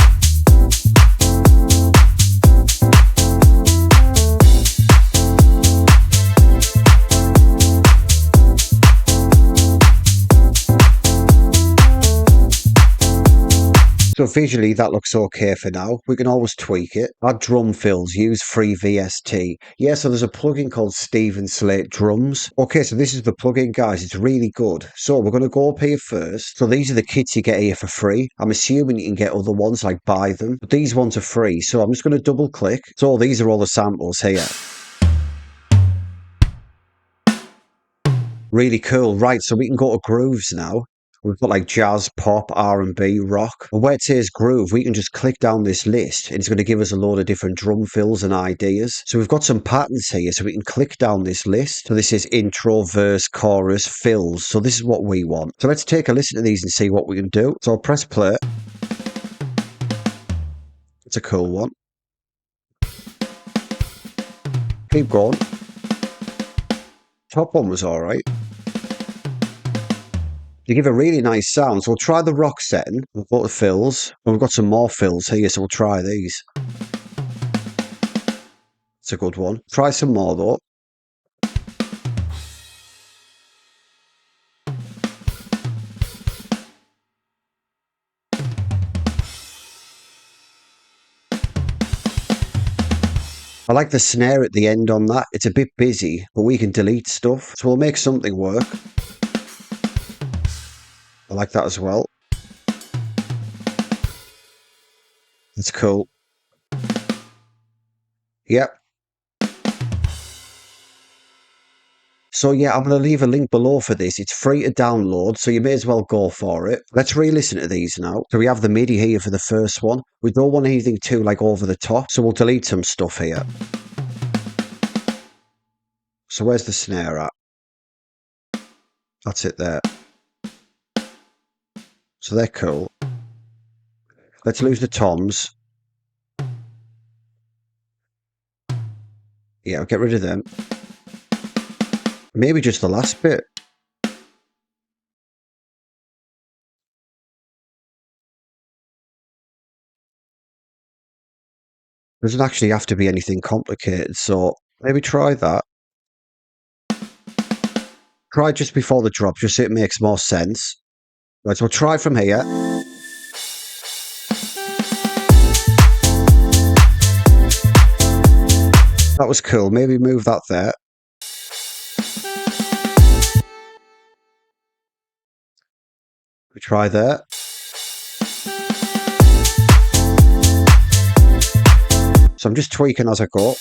So visually that looks okay for now. We can always tweak it. Add drum fills, use free VST. Yeah, so there's a plugin called Steven Slate Drums. Okay, so this is the plugin, guys. It's really good. So we're going to go up here first. So these are the kits you get here for free. I'm assuming you can get other ones, like buy them. But these ones are free. So I'm just going to double click. So these are all the samples here. Really cool. Right, so we can go to grooves now. We've got like jazz, pop, R&B, rock. And where it says groove, we can just click down this list and it's going to give us a load of different drum fills and ideas. So we've got some patterns here, so we can click down this list. So this is intro, verse, chorus, fills. So this is what we want. So let's take a listen to these and see what we can do. So I'll press play. It's a cool one. Keep going. Top one was all right. You give a really nice sound. So we'll try the rock setting. We've got the fills. Well, we've got some more fills here, so we'll try these. It's a good one. Try some more though. I like the snare at the end on that. It's a bit busy, but we can delete stuff. So we'll make something work. I like that as well. That's cool. Yep. So yeah, I'm going to leave a link below for this. It's free to download, so you may as well go for it. Let's re-listen to these now. So we have the MIDI here for the first one. We don't want anything too like over the top, so we'll delete some stuff here. So where's the snare at? That's it there. So they're cool. Let's lose the toms. Yeah, I'll get rid of them. Maybe just the last bit. Doesn't actually have to be anything complicated, so maybe try that. Try just before the drop, just so it makes more sense. Right, so we'll try from here. That was cool. Maybe move that there. We try there. So I'm just tweaking as I go.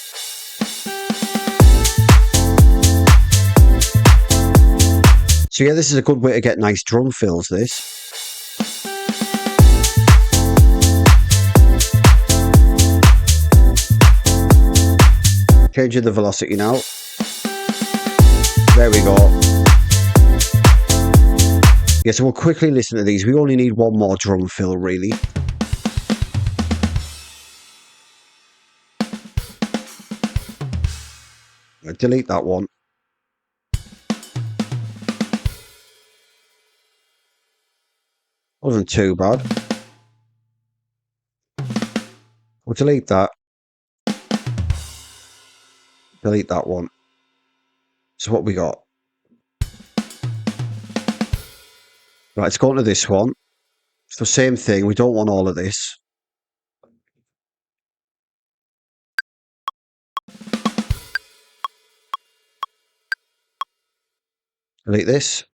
So yeah, this is a good way to get nice drum fills, this. Changing the velocity now. There we go. Yeah, so we'll quickly listen to these. We only need one more drum fill, really. I'll delete that one. Wasn't too bad. We'll delete that. Delete that one. So what we got? Right, let's go on to this one. So same thing, we don't want all of this. Delete this.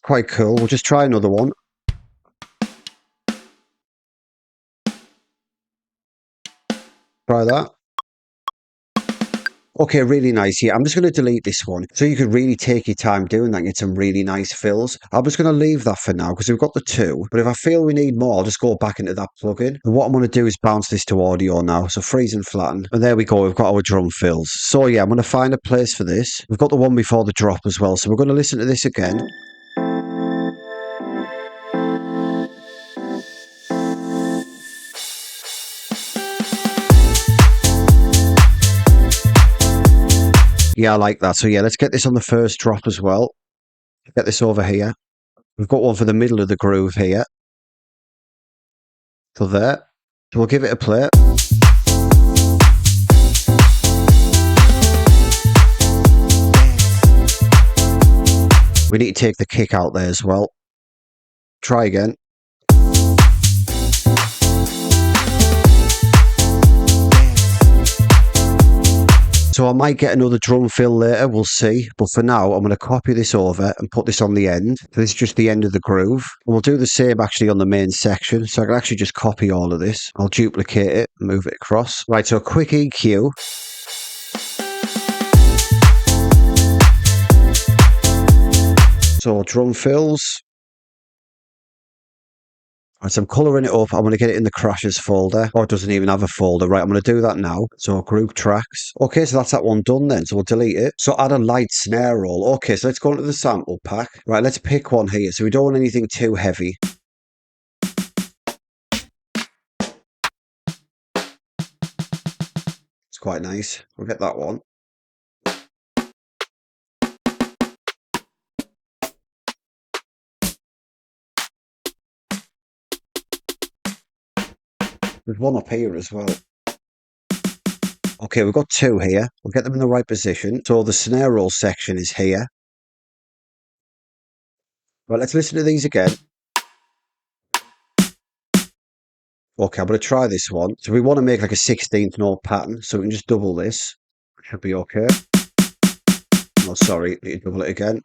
Quite cool. We'll just try another one. Try that. Okay, really nice. Yeah, I'm just going to delete this one. So you could really take your time doing that and get some really nice fills. I'm just going to leave that for now because we've got the two. But if I feel we need more, I'll just go back into that plugin. And what I'm going to do is bounce this to audio now. So freeze and flatten. And there we go. We've got our drum fills. So yeah, I'm going to find a place for this. We've got the one before the drop as well. So we're going to listen to this again. Yeah, I like that. So yeah, let's get this on the first drop as well. Get this over here. We've got one for the middle of the groove here. So there. So we'll give it a play. We need to take the kick out there as well. Try again. So I might get another drum fill later, we'll see. But for now, I'm going to copy this over and put this on the end. So this is just the end of the groove. And we'll do the same actually on the main section. So I can actually just copy all of this. I'll duplicate it, move it across. Right, so a quick EQ. So drum fills. Right, so I'm colouring it up. I'm going to get it in the crashes folder. Or it doesn't even have a folder. Right, I'm going to do that now. So group tracks. Okay, so that's that one done then. So we'll delete it. So add a light snare roll. Okay, so let's go into the sample pack. Right, let's pick one here. So we don't want anything too heavy. Let's It's quite nice. We'll get that one. There's one up here as well. Okay, we've got two here. We'll get them in the right position. So the snare roll section is here. Right, let's listen to these again. Okay, I'm going to try this one. So we want to make like a 16th note pattern. So we can just double this. Should be okay. Oh, sorry. Need to double it again.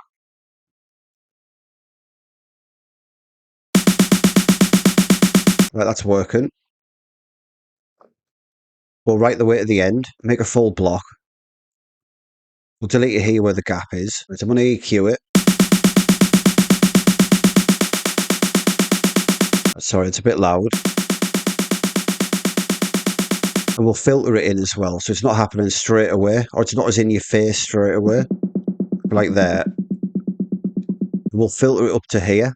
Right, that's working. We'll write the way to the end. Make a full block. We'll delete it here where the gap is. So I'm going to EQ it. Sorry, it's a bit loud. And we'll filter it in as well. So it's not happening straight away. Or it's not as in your face straight away. Like that. We'll filter it up to here.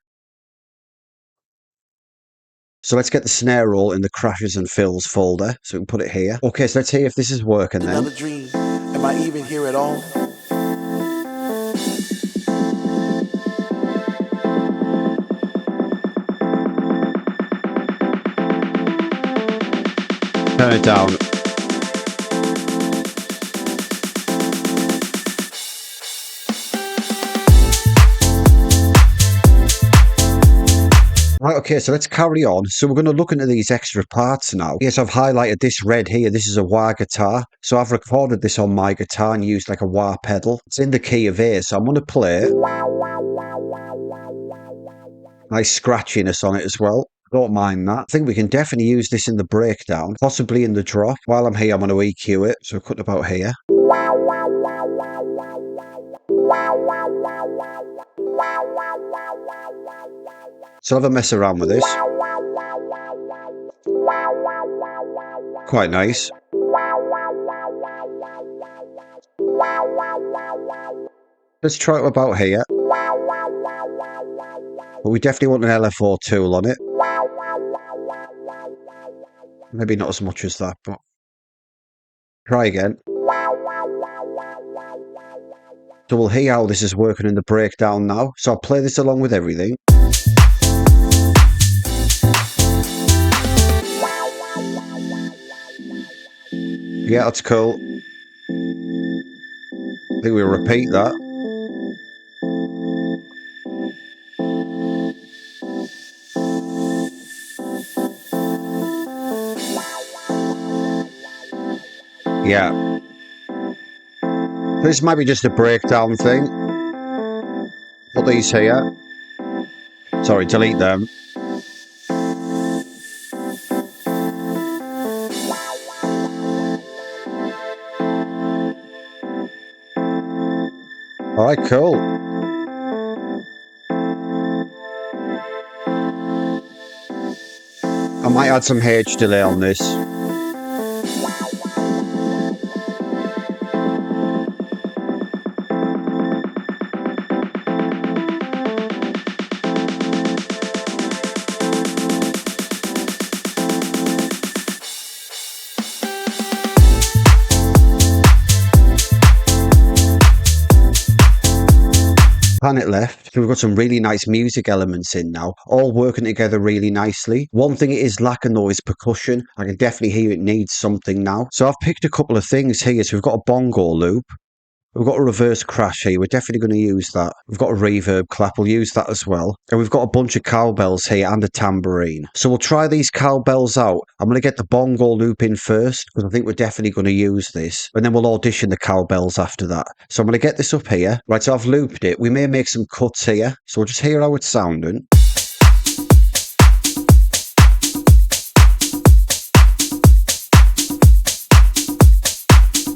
So let's get the snare roll in the crashes and fills folder. So we can put it here. Okay, so let's see if this is working then. Another dream. Am I even here at all? Turn it down. Right, okay, so let's carry on. So we're going to look into these extra parts now. Yes, I've highlighted this red here. This is a wah guitar. So I've recorded this on my guitar and used like a wah pedal. It's in the key of A, so I'm going to play it. Nice scratchiness on it as well. Don't mind that. I think we can definitely use this in the breakdown, possibly in the drop. While I'm here, I'm going to EQ it. So cut about here. So I'll have a mess around with this. Quite nice. Let's try it about here. But we definitely want an LFO tool on it. Maybe not as much as that, but try again. So we'll hear how this is working in the breakdown now. So I'll play this along with everything. Yeah, that's cool. I think we'll repeat that. Yeah. This might be just a breakdown thing. Put these here. Sorry, delete them. Alright, cool. I might add some H delay on this. Planet left. So we've got some really nice music elements in now, all working together really nicely. One thing it is lacking though is percussion. I can definitely hear it needs something now. So I've picked a couple of things here. So we've got a bongo loop. We've got a reverse crash here. We're definitely going to use that. We've got a reverb clap. We'll use that as well. And we've got a bunch of cowbells here and a tambourine. So we'll try these cowbells out. I'm going to get the bongo loop in first because I think we're definitely going to use this. And then we'll audition the cowbells after that. So I'm going to get this up here. Right, so I've looped it. We may make some cuts here. So we'll just hear how it's sounding.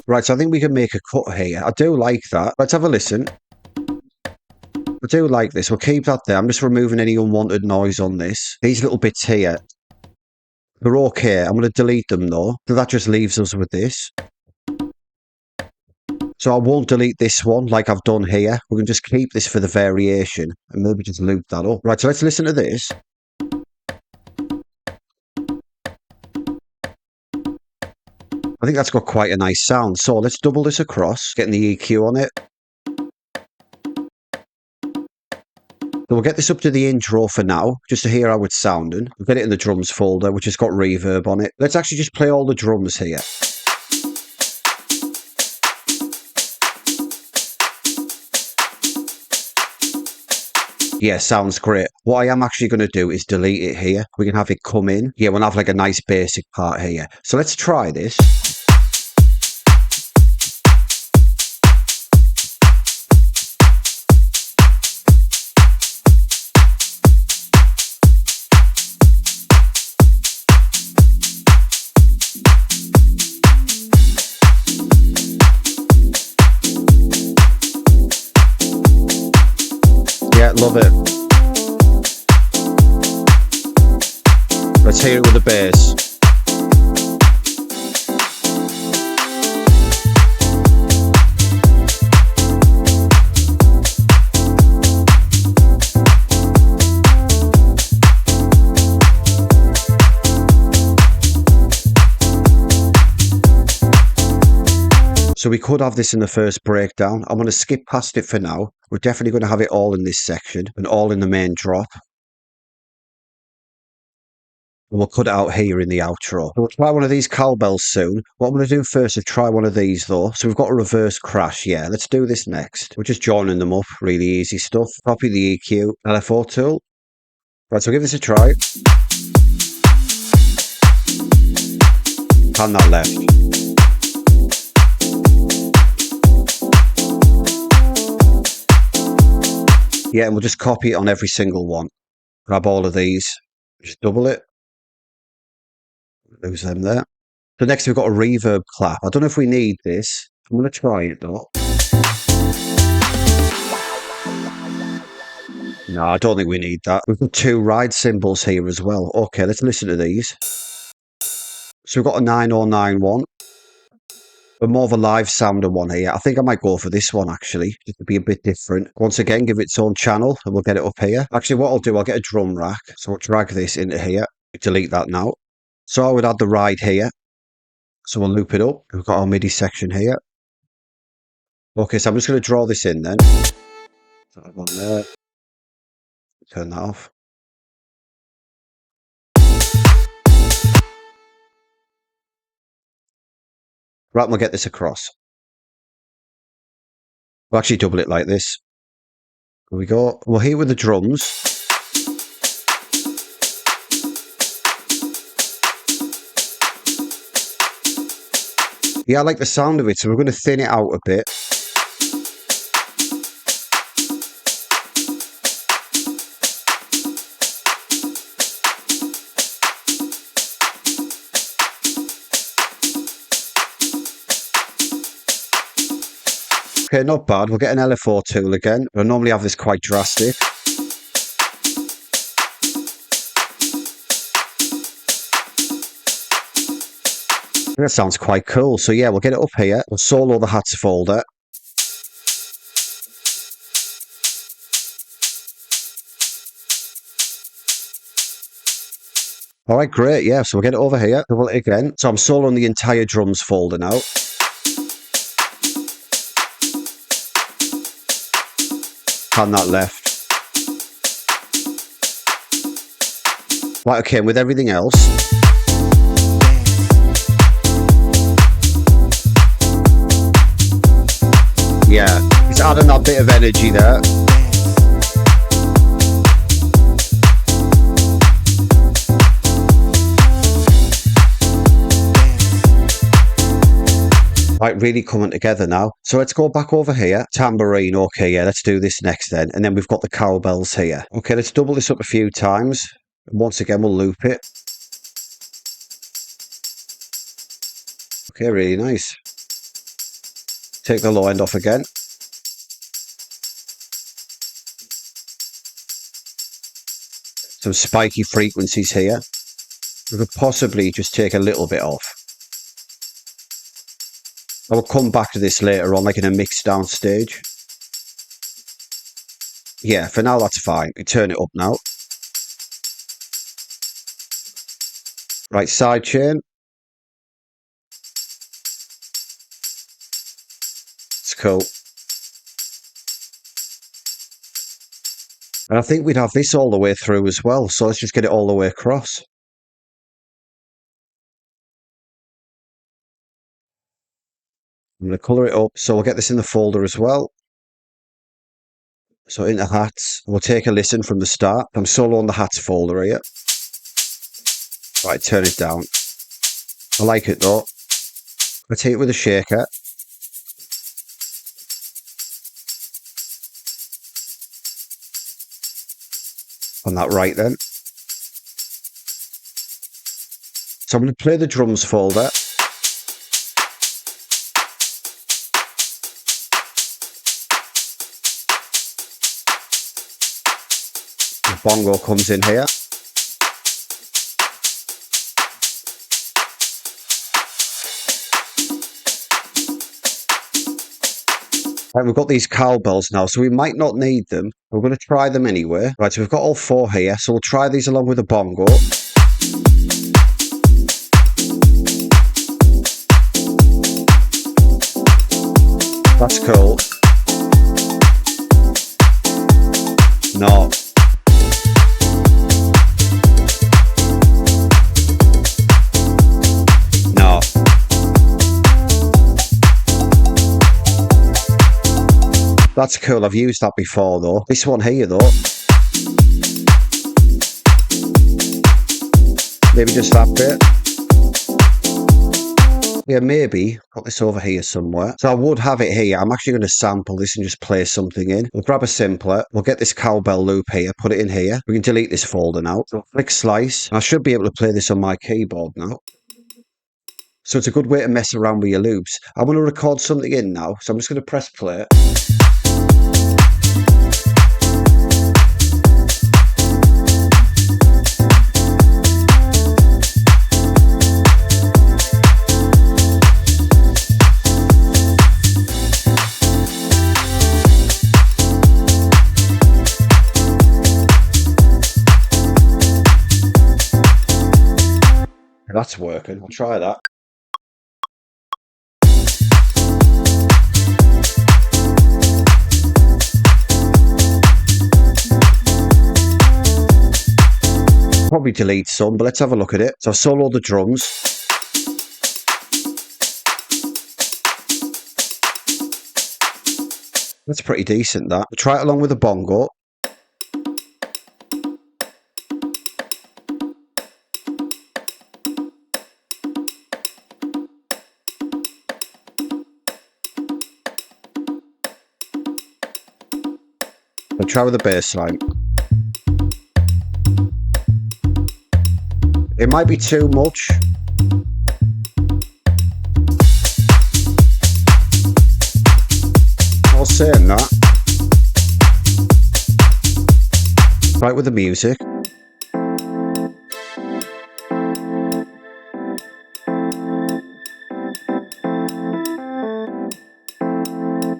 Right, so I think we can make a cut here. I do like that. Let's have a listen. I do like this. We'll keep that there. I'm just removing any unwanted noise on this. These little bits here, they're okay. I'm going to delete them though. So that just leaves us with this. So I won't delete this one like I've done here. We can just keep this for the variation and maybe just loop that up. Right, so let's listen to this. I think that's got quite a nice sound. So let's double this across, getting the EQ on it. So we'll get this up to the intro for now, just to hear how it's sounding. We'll get it in the drums folder, which has got reverb on it. Let's actually just play all the drums here. Yeah, sounds great. What I am actually going to do is delete it here. We can have it come in. Yeah, we'll have like a nice basic part here. So let's try this. Yeah, love it. Let's hear it with the bass. So we could have this in the first breakdown. I'm going to skip past it for now. We're definitely going to have it all in this section and all in the main drop. And we'll cut it out here in the outro. We'll try one of these cowbells soon. What I'm going to do first is try one of these though. So we've got a reverse crash. Yeah, let's do this next. We're just joining them up. Really easy stuff. Copy the EQ, LFO tool. Right, so give this a try. Pan that left. Yeah, and we'll just copy it on every single one. Grab all of these, just double it. Lose them there. So next we've got a reverb clap. I don't know if we need this. I'm going to try it though. No, I don't think we need that. We've got two ride cymbals here as well. Okay, let's listen to these. So we've got a 9091. But more of a live sounder one here. I think I might go for this one actually, just to be a bit different. Once again, give it its own channel and we'll get it up here. Actually, what I'll do, I'll get a drum rack. So I'll drag this into here. Delete that now. So I would add the ride here. So we'll loop it up. We've got our MIDI section here. Okay, so I'm just going to draw this in then. So one there. Turn that off. Right, we'll get this across. We'll actually double it like this. Here we go. We'll hear it with the drums. Yeah, I like the sound of it, so we're going to thin it out a bit. Okay, not bad. We'll get an LFO tool again. I normally have this quite drastic. That sounds quite cool. So yeah, we'll get it up here. We'll solo the hats folder. All right, great. Yeah, so we'll get it over here. Double it again. So I'm soloing the entire drums folder now. Pan that left. Right, okay, and with everything else. Yeah, it's adding that bit of energy there. Right, really coming together now. So let's go back over here. Tambourine, okay, yeah, let's do this next then. And then we've got the cowbells here. Okay, let's double this up a few times. And once again, we'll loop it. Okay, really nice. Take the low end off again. Some spiky frequencies here. We could possibly just take a little bit off. I will come back to this later on, like in a mix down stage. Yeah, for now that's fine. We turn it up now. Right, side chain. cool. And I think we'd have this all the way through as well. So let's just get it all the way across. I'm going to colour it up. So we'll get this in the folder as well. So into hats, we'll take a listen from the start. I'm solo on the hats folder here. Right, turn it down. I like it though. Let's hit it with a shaker. On that right then. So I'm going to play the drums folder. The bongo comes in here. Right, we've got these cowbells now, so we might not need them. We're going to try them anyway. Right, so we've got all four here, so we'll try these along with the bongo. That's cool. No. No. That's cool. I've used that before though. This one here though. Maybe just that bit. Yeah, maybe put this over here somewhere. So I would have it here. I'm actually going to sample this and just play something in. We'll grab a sampler. We'll get this cowbell loop here, put it in here. We can delete this folder now. So flick slice. I should be able to play this on my keyboard now. So it's a good way to mess around with your loops. I want to record something in now. So I'm just going to press play. That's working. I'll try that. Probably delete some, but let's have a look at it. So I've soloed the drums. That's pretty decent, that. We'll try it along with the bongo. I'll try with the bassline. It might be too much. I'll say that. Right with the music.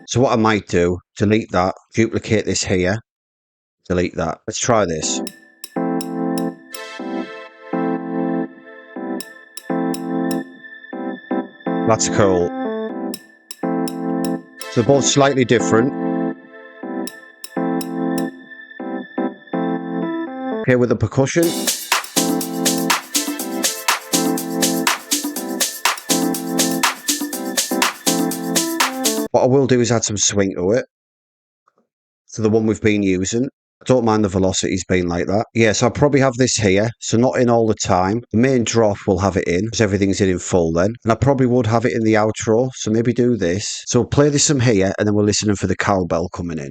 So what I might do, delete that, duplicate this here, delete that. Let's try this. That's cool. So they're both slightly different. Okay, with the percussion. What I will do is add some swing to it. To the one we've been using. I don't mind the velocities being like that. Yeah, so I'll probably have this here. So not in all the time. The main drop will have it in, because everything's in full then. And I probably would have it in the outro. So maybe do this. So we'll play this from here, and then we're listening for the cowbell coming in.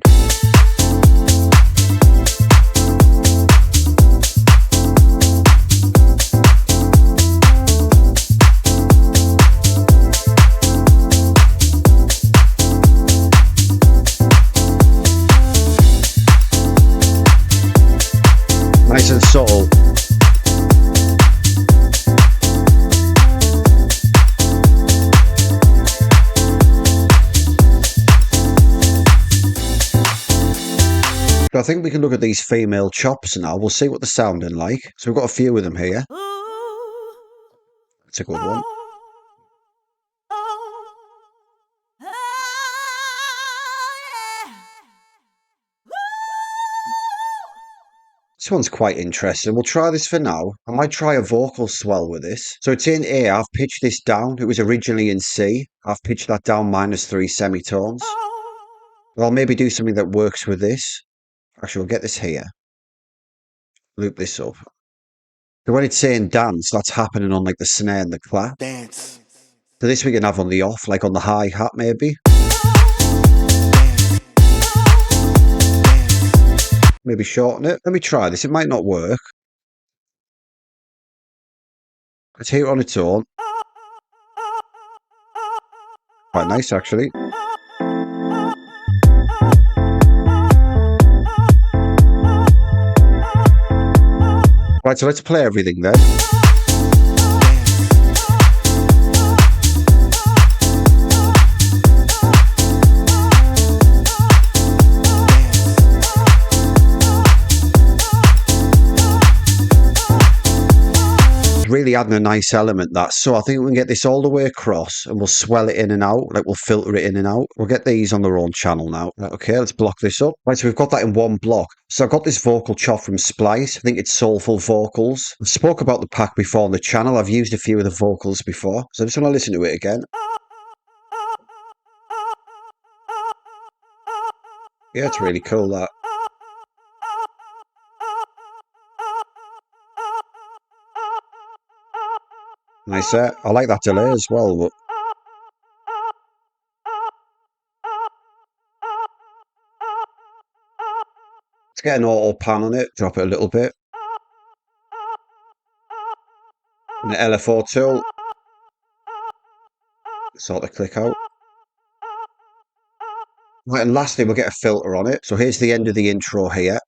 Nice and subtle. So I think we can look at these female chops now. We'll see what they're sounding like. So we've got a few of them here. That's a good one. This one's quite interesting. We'll try this for now. I might try a vocal swell with this. So it's in A. I've pitched this down. It was originally in C. I've pitched that down -3 semitones. I'll maybe do something that works with this. Actually, we'll get this here. Loop this up. So when it's saying dance, that's happening on like the snare and the clap. Dance. So this we can have on the off, like on the hi-hat maybe. Maybe shorten it. Let me try this. It might not work. Let's hear it on its own. Quite nice, actually. Right, so let's play everything then. Really adding a nice element, that. So I think we can get this all the way across and we'll swell it in and out, like we'll filter it in and out. We'll get these on their own channel now. Right, okay, let's block this up. Right, so we've got that in one block. So I got this vocal chop from Splice. I think it's Soulful Vocals. I spoke about the pack before on the channel. I've used a few of the vocals before. So I just want to listen to it again. Yeah, it's really cool, that. Nice set. I like that delay as well. But let's get an auto pan on it. Drop it a little bit. And the LFO tool. Sort of click out. Right, and lastly, we'll get a filter on it. So here's the end of the intro here.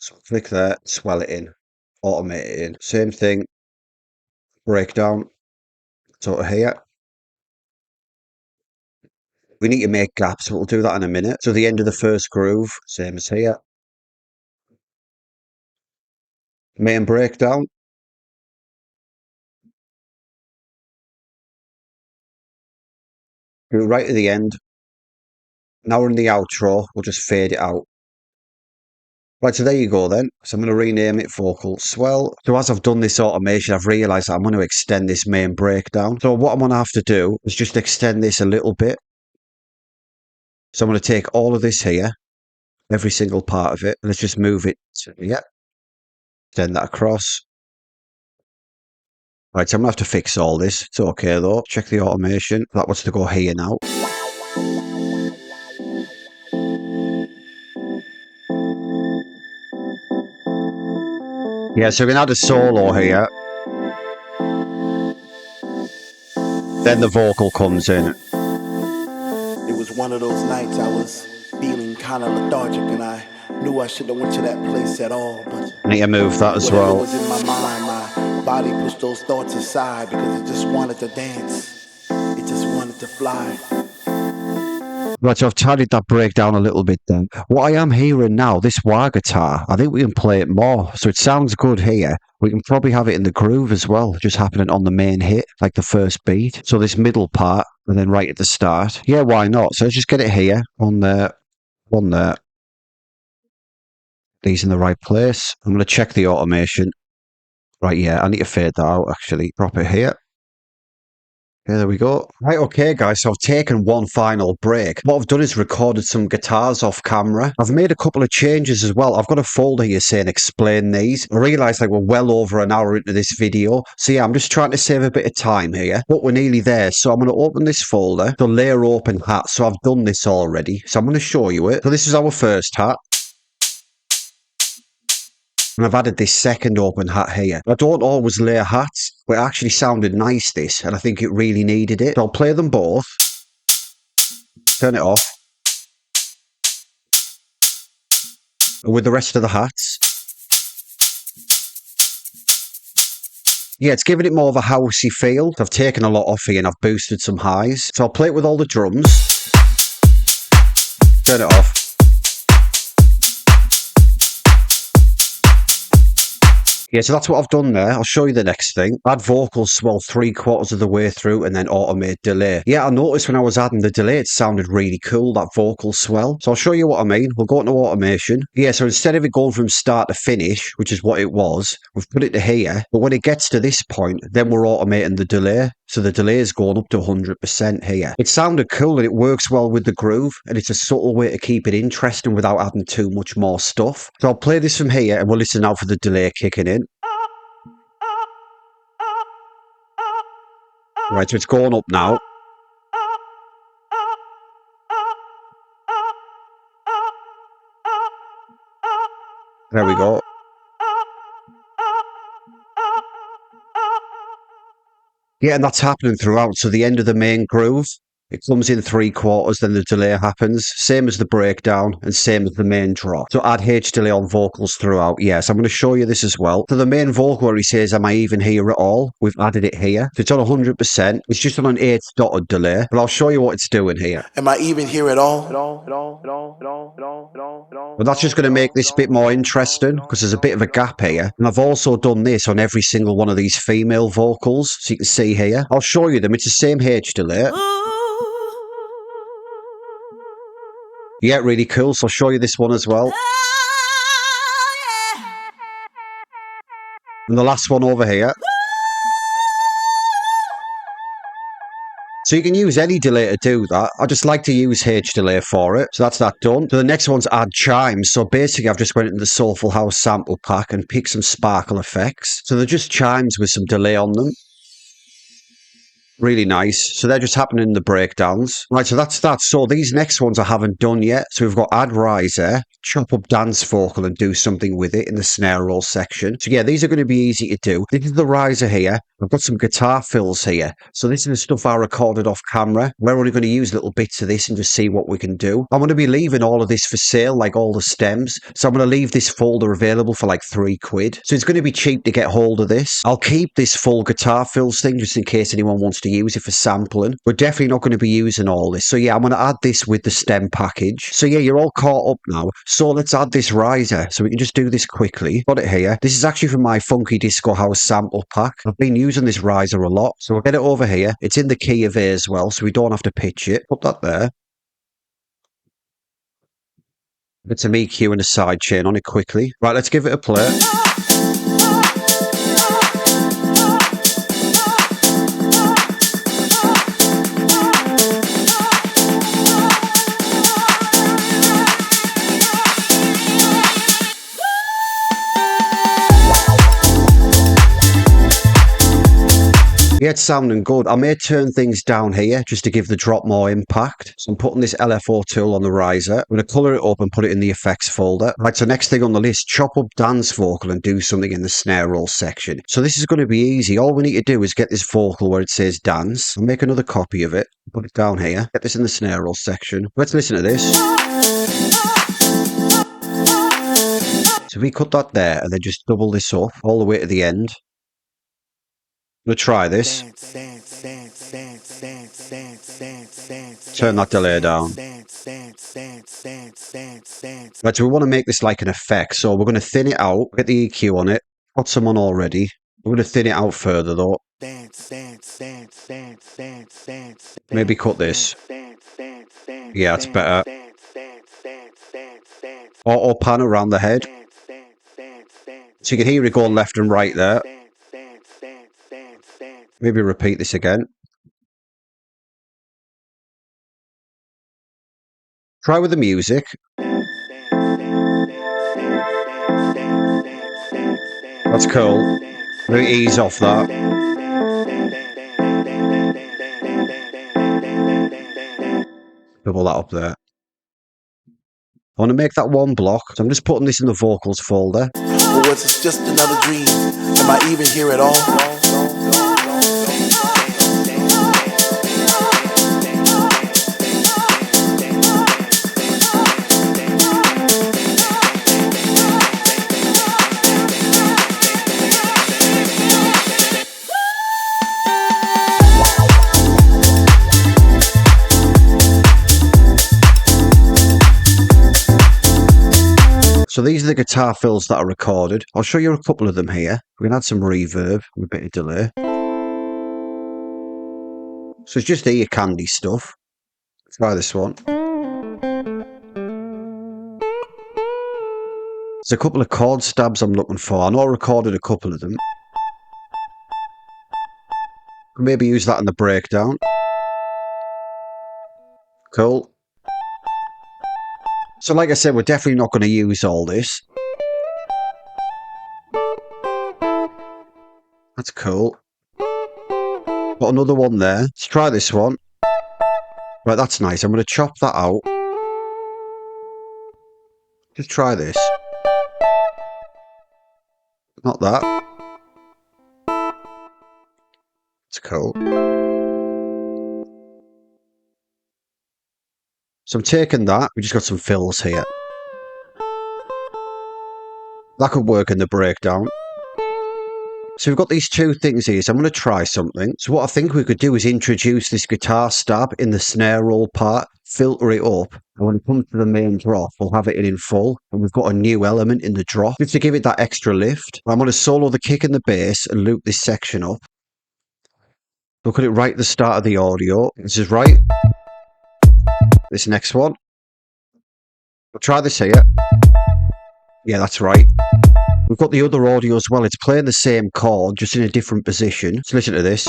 So click there, swell it in, automate it in. Same thing. Breakdown. Sort of here. We need to make gaps, but we'll do that in a minute. So the end of the first groove, same as here. Main breakdown. Go right to the end. Now we're in the outro, we'll just fade it out. Right, so there you go then. So I'm going to rename it Vocal Swell. So as I've done this automation, I've realised that I'm going to extend this main breakdown. So what I'm going to have to do is just extend this a little bit. So I'm going to take all of this here, every single part of it, and let's just move it to, yeah. Extend that across. Right, so I'm going to have to fix all this. It's okay though. Check the automation. That wants to go here now. Yeah, so we're going to add a solo here. Then the vocal comes in. It was one of those nights I was feeling kind of lethargic, and I knew I shouldn't have went to that place at all. But I need to move that as whatever well. was in my mind, my body pushed those thoughts aside because it just wanted to dance. It just wanted to fly. Right, so I've tidied that breakdown a little bit then. What I am hearing now, this wah guitar, I think we can play it more. So it sounds good here. We can probably have it in the groove as well, just happening on the main hit, like the first beat. So this middle part, and then right at the start. Yeah, why not? So let's just get it here, on there, one there. These in the right place. I'm going to check the automation. Right, yeah, I need to fade that out, actually. Drop it here. Yeah, there we go. Right, okay, guys, so I've taken one final break. What I've done is recorded some guitars off camera. I've made a couple of changes as well. I've got a folder here saying explain these. I realised like we're well over an hour into this video. So yeah, I'm just trying to save a bit of time here. But we're nearly there. So I'm going to open this folder. The layer open hat. So I've done this already. So I'm going to show you it. So this is our first hat. And I've added this second open hat here. I don't always layer hats, but it actually sounded nice, this, and I think it really needed it. So I'll play them both. Turn it off. And with the rest of the hats. Yeah, it's giving it more of a housey feel. I've taken a lot off here and I've boosted some highs. So I'll play it with all the drums. Turn it off. Yeah, so that's what I've done there. I'll show you the next thing. Add vocal swell 3/4 of the way through and then automate delay. Yeah, I noticed when I was adding the delay, it sounded really cool, that vocal swell. So I'll show you what I mean. We'll go into automation. Yeah, so instead of it going from start to finish, which is what it was, we've put it to here. But when it gets to this point, then we're automating the delay. So the delay is going up to 100% here. It sounded cool and it works well with the groove. And it's a subtle way to keep it interesting without adding too much more stuff. So I'll play this from here and we'll listen out for the delay kicking in. Right, so it's going up now. There we go. Yeah, and that's happening throughout. So the end of the main groove, it comes in 3/4, then the delay happens. Same as the breakdown and same as the main drop. So add H delay on vocals throughout. Yes, I'm going to show you this as well. So the main vocal where he says, am I even here at all? We've added it here. So it's on 100%. It's just on an 8 dotted delay, but I'll show you what it's doing here. Am I even here at all? But that's just going to make this bit more interesting because there's a bit of a gap here. And I've also done this on every single one of these female vocals. So you can see here. I'll show you them. It's the same H delay. Yeah, really cool. So I'll show you this one as well. And the last one over here. So you can use any delay to do that. I just like to use H delay for it. So that's that done. So the next one's add chimes. So basically I've just went into the Soulful House sample pack and picked some sparkle effects. So they're just chimes with some delay on them. Really nice. So they're just happening in the breakdowns. Right, so that's that. So these next ones I haven't done yet. So we've got add riser, chop up dance vocal and do something with it in the snare roll section. So yeah, these are going to be easy to do. This is the riser here. I've got some guitar fills here. So this is the stuff I recorded off camera. We're only going to use little bits of this and just see what we can do. I'm going to be leaving all of this for sale, like all the stems. So I'm going to leave this folder available for like £3. So it's going to be cheap to get hold of this. I'll keep this full guitar fills thing just in case anyone wants to use it for sampling. We're definitely not going to be using all this. So yeah, I'm going to add this with the stem package. So yeah, you're all caught up now. So let's add this riser. So we can just do this quickly. Got it here. This is actually from my Funky Disco House sample pack. I've been using this riser a lot. So we'll get it over here. It's in the key of A as well, so we don't have to pitch it. Put that there. Get some EQ and a side chain on it quickly. Right, let's give it a play. Yeah, it's sounding good. I may turn things down here just to give the drop more impact. So I'm putting this LFO tool on the riser. I'm going to colour it up and put it in the effects folder. Right, so next thing on the list, chop up dance vocal and do something in the snare roll section. So this is going to be easy. All we need to do is get this vocal where it says dance. I'll make another copy of it. Put it down here. Get this in the snare roll section. Let's listen to this. So we cut that there and then just double this up all the way to the end. I'm going to try this. Turn that delay down. Right, so we want to make this like an effect. So we're going to thin it out, get the EQ on it, got some on already. We're going to thin it out further though. Maybe cut this. Yeah, it's better. Auto pan around the head. So you can hear it going left and right there. Maybe repeat this again. Try with the music. That's cool. Maybe ease off that. Double that up there. I want to make that one block, so I'm just putting this in the vocals folder. Or was it just another dream? Am I even here at all? So these are the guitar fills that are recorded. I'll show you a couple of them here. We're going to add some reverb with a bit of delay. So it's just ear candy stuff. Try this one. There's a couple of chord stabs I'm looking for. I know I recorded a couple of them. Maybe use that in the breakdown. Cool. So like I said, we're definitely not going to use all this. That's cool. Got another one there. Let's try this one. Right, that's nice. I'm going to chop that out. Just try this. Not that. It's cool. So I'm taking that. We just got some fills here. That could work in the breakdown. So we've got these two things here, so I'm going to try something. So what I think we could do is introduce this guitar stab in the snare roll part, filter it up, and when it comes to the main drop, we'll have it in full, and we've got a new element in the drop, just to give it that extra lift. I'm going to solo the kick and the bass and loop this section up. Look at it right at the start of the audio. This is right. This next one. I'll try this here. Yeah, that's right. We've got the other audio as well. It's playing the same chord, just in a different position. So listen to this.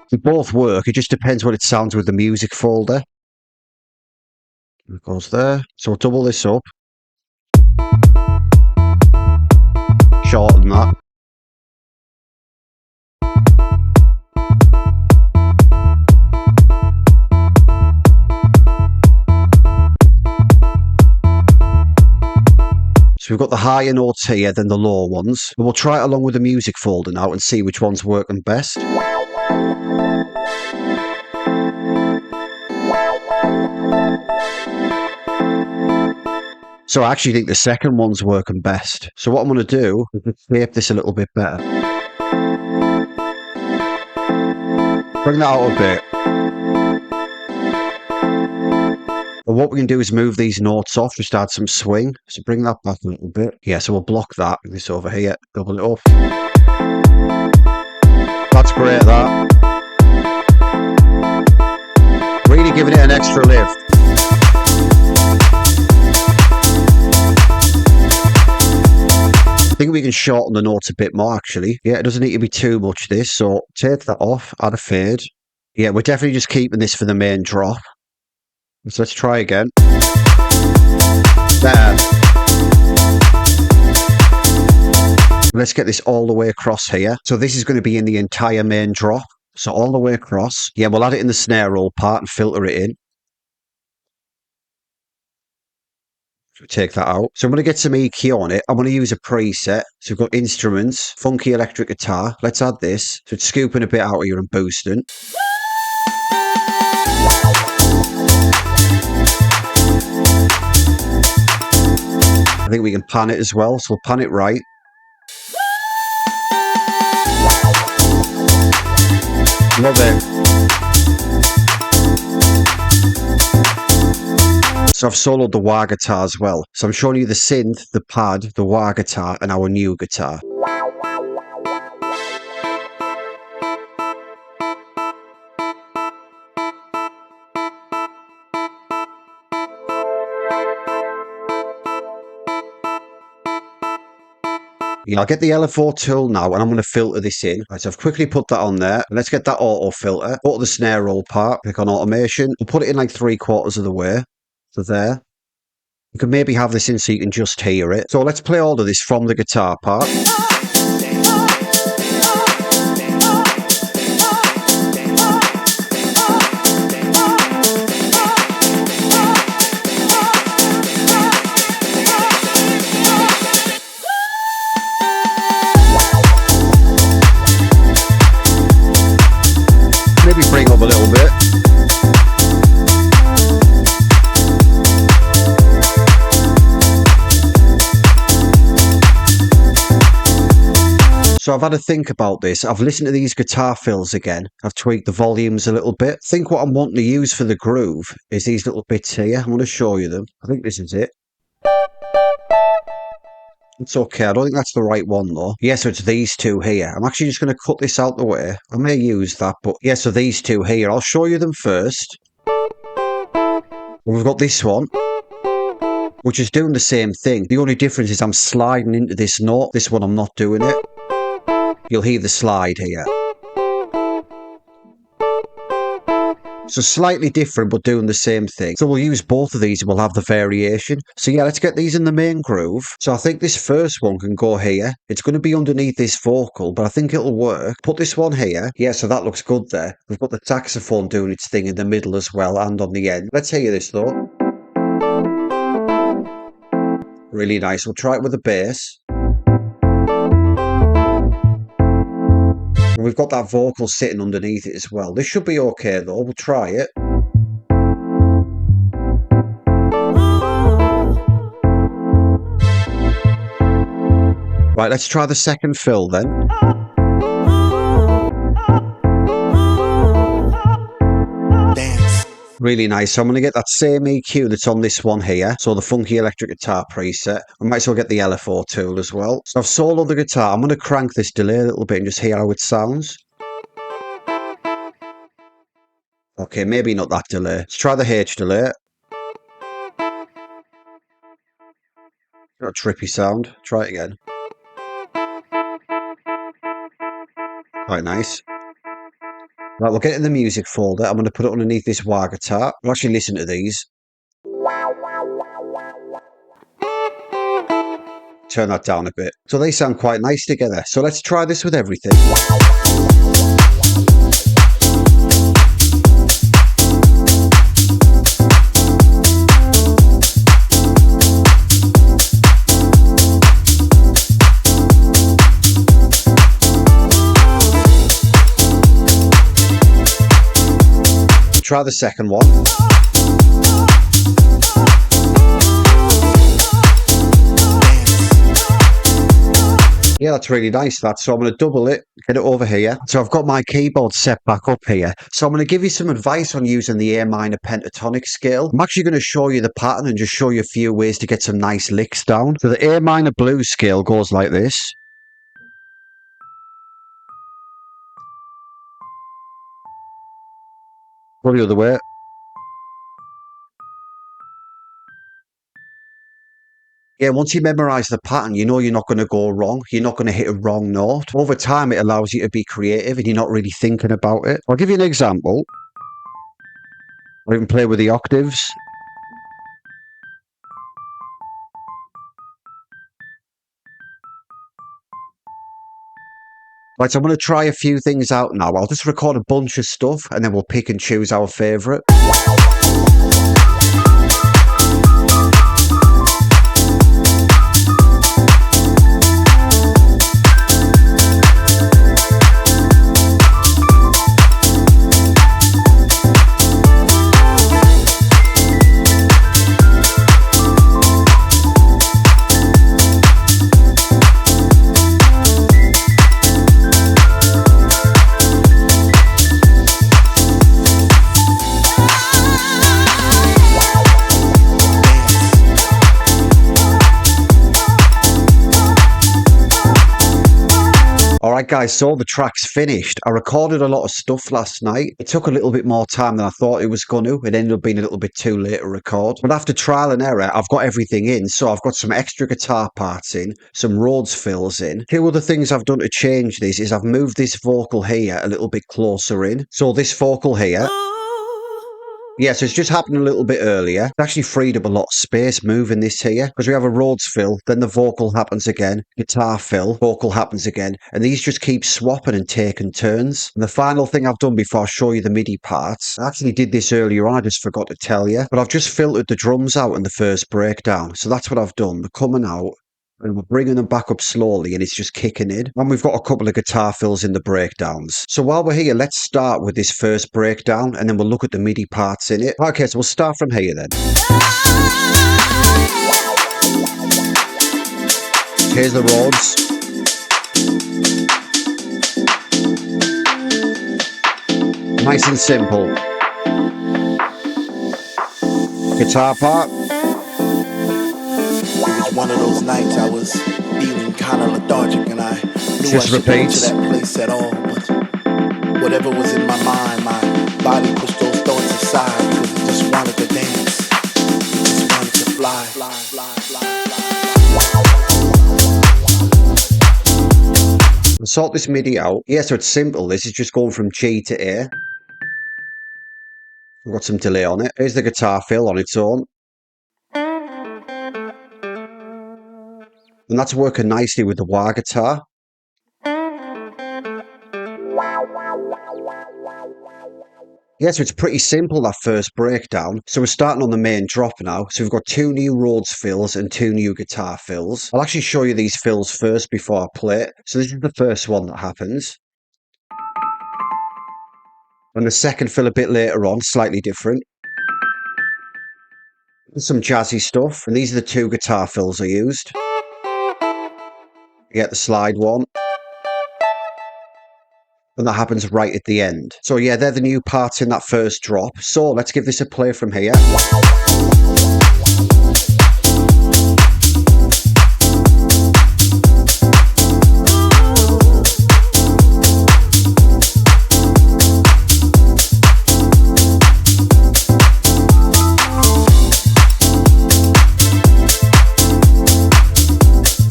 They both work. It just depends what it sounds with the music folder. It goes there. So I'll double this up. Shorten that. So we've got the higher notes here, then the lower ones. And we'll try it along with the music folder now and see which one's working best. So I actually think the second one's working best. So what I'm going to do is just shape this a little bit better. Bring that out a bit. And what we can do is move these notes off, just add some swing. So bring that back a little bit. Yeah, so we'll block that. Bring this over here, double it up. That's great, that. Really giving it an extra lift. I think we can shorten the notes a bit more, actually. Yeah, it doesn't need to be too much, this. So take that off, add a fade. Yeah, we're definitely just keeping this for the main drop. So let's try again. There. Let's get this all the way across here. So this is going to be in the entire main drop. So all the way across. Yeah, we'll add it in the snare roll part and filter it in. So take that out. So I'm going to get some EQ on it. I'm going to use a preset. So we've got instruments, funky electric guitar. Let's add this. So it's scooping a bit out here and boosting. I think we can pan it as well, so we'll pan it right. Love it. So I've soloed the wah guitar as well. So I'm showing you the synth, the pad, the wah guitar, and our new guitar. Yeah, I'll get the LFO tool now and I'm going to filter this in. Right, so I've quickly put that on there. Let's get that auto filter. Go to the snare roll part, click on automation. We'll put it in like 3/4 of the way. So there. You can maybe have this in so you can just hear it. So let's play all of this from the guitar part. Maybe bring up a little bit. So I've had a think about this. I've listened to these guitar fills again. I've tweaked the volumes a little bit. I think what I'm wanting to use for the groove is these little bits here. I'm going to show you them. I think this is it. It's okay. I don't think that's the right one though. Yeah, so it's these two here. I'm actually just going to cut this out the way. I may use that, but yeah, so these two here. I'll show you them first. We've got this one, which is doing the same thing. The only difference is I'm sliding into this note. This one I'm not doing it. You'll hear the slide here. So slightly different, but doing the same thing. So we'll use both of these and we'll have the variation. So yeah, let's get these in the main groove. So I think this first one can go here. It's going to be underneath this vocal, but I think it'll work. Put this one here. Yeah, so that looks good there. We've got the saxophone doing its thing in the middle as well and on the end. Let's hear this though. Really nice. We'll try it with the bass. And we've got that vocal sitting underneath it as well. This should be okay though. We'll try it. Right, let's try the second fill then. Dance. Really nice. So I'm going to get that same EQ that's on this one here. So the funky electric guitar preset. I might as well get the LFO tool as well. So I've soloed the guitar. I'm going to crank this delay a little bit and just hear how it sounds. Okay, maybe not that delay. Let's try the H delay. Got a trippy sound. Try it again. Quite nice. Right, we'll get it in the music folder. I'm going to put it underneath this wah guitar. We'll actually listen to these. Turn that down a bit. So they sound quite nice together. So let's try this with everything. Try the second one. Yeah, that's really nice, that. So I'm going to double it, get it over here. So I've got my keyboard set back up here. So I'm going to give you some advice on using the A minor pentatonic scale. I'm actually going to show you the pattern and just show you a few ways to get some nice licks down. So the A minor blues scale goes like this. Go the other way. Yeah, once you memorise the pattern, you know you're not going to go wrong. You're not going to hit a wrong note. Over time, it allows you to be creative and you're not really thinking about it. I'll give you an example. I can play with the octaves. Right, so I'm going to try a few things out now. I'll just record a bunch of stuff and then we'll pick and choose our favourite. Alright guys, so the track's finished. I recorded a lot of stuff last night. It took a little bit more time than I thought it was going to. It ended up being a little bit too late to record. But after trial and error, I've got everything in. So I've got some extra guitar parts in, some Rhodes fills in. Two other things I've done to change this is I've moved this vocal here a little bit closer in. So this vocal here. Yeah, so it's just happened a little bit earlier. It actually freed up a lot of space moving this here because we have a Rhodes fill, then the vocal happens again, guitar fill, vocal happens again, and these just keep swapping and taking turns. And the final thing I've done before I show you the MIDI parts, I actually did this earlier on, I just forgot to tell you, but I've just filtered the drums out in the first breakdown. So that's what I've done. They're coming out. And we're bringing them back up slowly and it's just kicking in. And we've got a couple of guitar fills in the breakdowns. So while we're here, let's start with this first breakdown and then we'll look at the MIDI parts in it. Okay, so we'll start from here then. Here's the Rhodes. Nice and simple. Guitar part. It was one of those nights I was feeling kind of lethargic, and I knew Just I shouldn't go to repeats. that place at all. But whatever was in my mind, my body pushed those thoughts aside because it just wanted to dance. It just wanted to fly. Sort this MIDI out. Yeah, so it's simple. This is just going from G to A. We've got some delay on it. Here's the guitar fill on its own. And that's working nicely with the wah guitar. Yeah, so it's pretty simple, that first breakdown. So we're starting on the main drop now. So we've got 2 new Rhodes fills and 2 new guitar fills. I'll actually show you these fills first before I play it. So this is the first one that happens. And the second fill a bit later on, slightly different. Some jazzy stuff. And these are the 2 guitar fills I used. You get the slide one. And that happens right at the end. So yeah, they're the new parts in that first drop. So let's give this a play from here.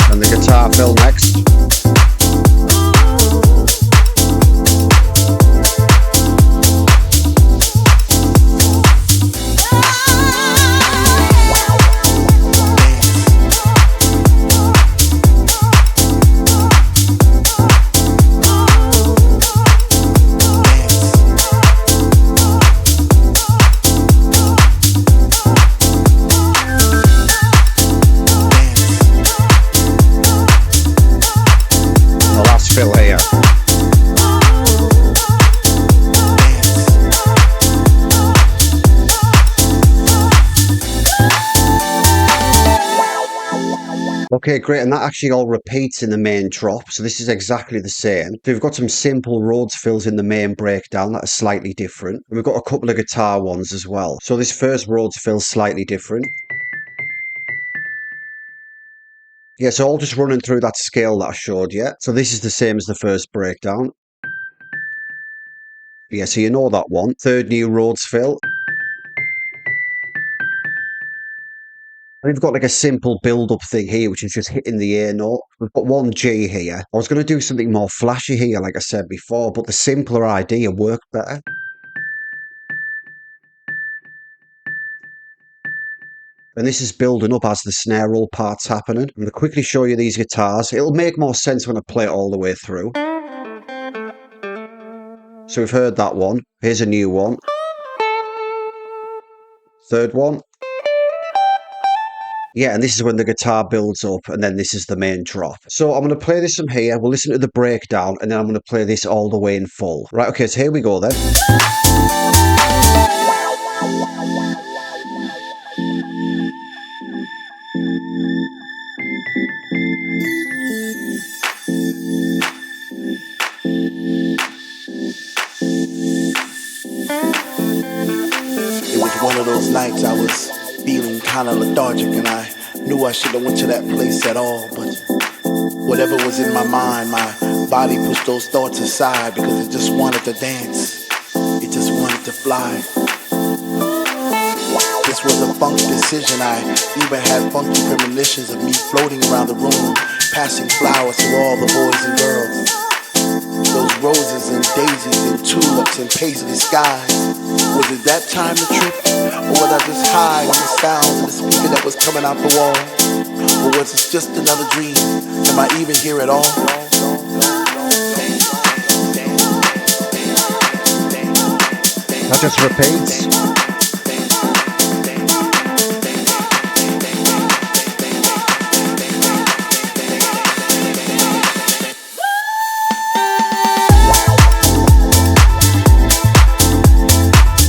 And the guitar fill next. Fill here. Okay, great, and that actually all repeats in the main drop, so this is exactly the same. So we've got some simple Rhodes fills in the main breakdown that are slightly different, and we've got a couple of guitar ones as well. So this first Rhodes fill's slightly different. Yeah, so all just running through that scale that I showed you. So this is the same as the first breakdown. Yeah, so you know that one. Third new Rhodes fill. We've got like a simple build-up thing here, which is just hitting the A note. We've got 1 G here. I was going to do something more flashy here, like I said before, but the simpler idea worked better. And this is building up as the snare roll part's happening. I'm going to quickly show you these guitars. It'll make more sense when I play it all the way through. So we've heard that one. Here's a new one. Third one. Yeah, and this is when the guitar builds up, and then this is the main drop. So I'm going to play this from here. We'll listen to the breakdown, and then I'm going to play this all the way in full. Right, okay, so here we go then. It was one of those nights I was feeling kind of lethargic, and I knew I shouldn't have went to that place at all. But whatever was in my mind, my body pushed those thoughts aside because it just wanted to dance. It just wanted to fly. This was a funk decision. I even had funky premonitions of me floating around the room, passing flowers to all the boys and girls. Those roses and daisies and tulips and paisley skies. Was it that time to trip? Or was I just high on the sound of the speaker that was coming out the wall? Or was it just another dream? Am I even here at all? That just repeats.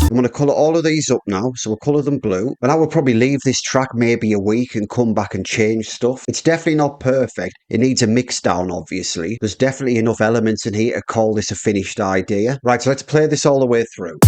I'm going to colour all colour these up now. So we'll colour them blue. And I would probably leave this track maybe a week and come back and change stuff. It's definitely not perfect. It needs a mix down, obviously. There's definitely enough elements in here to call this a finished idea. Right, so let's play this all the way through.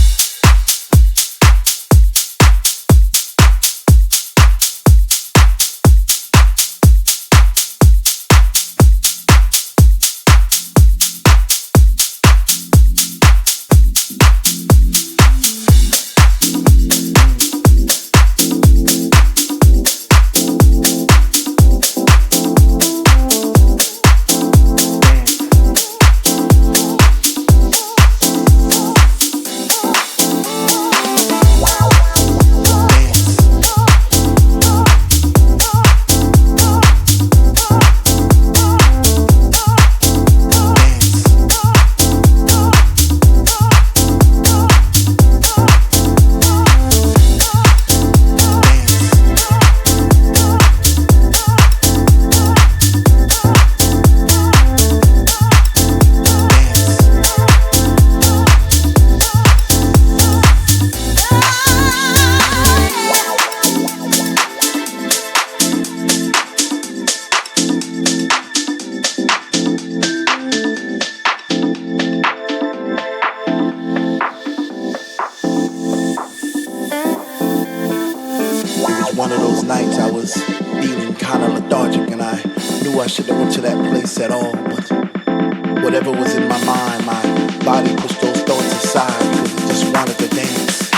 One of those nights I was feeling kind of lethargic, and I knew I shouldn't have went to that place at all. But whatever was in my mind, my body pushed those thoughts aside because it just wanted to dance.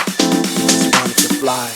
It just wanted to fly.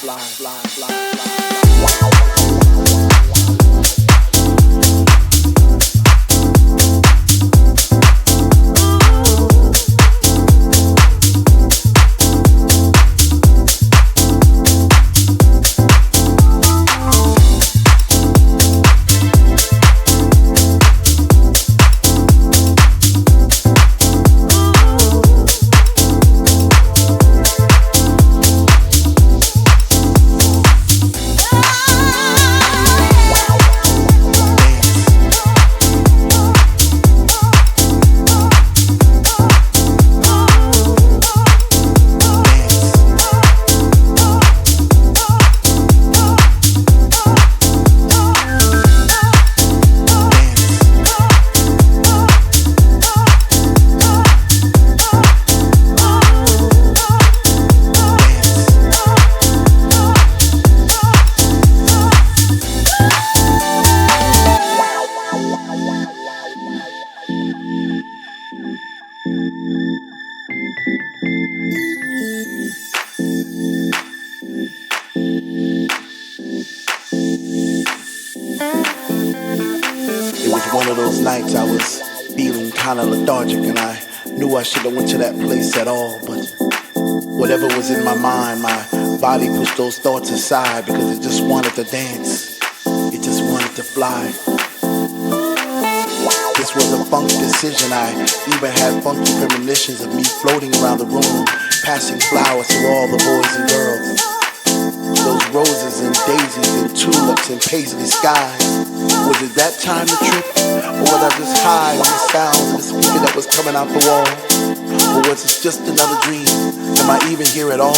It was one of those nights I was feeling kind of lethargic, and I knew I shouldn't have went to that place at all. But whatever was in my mind, my body pushed those thoughts aside because it just wanted to dance. It just wanted to fly. This was a funk decision. I even had funky premonitions of me floating around the room, passing flowers to all the boys and girls. Those roses and daisies and tulips and paisley skies. Was it that time to trip? Or was I just high on the sounds of the speaker that was coming out the wall? Or was it just another dream? Am I even here at all?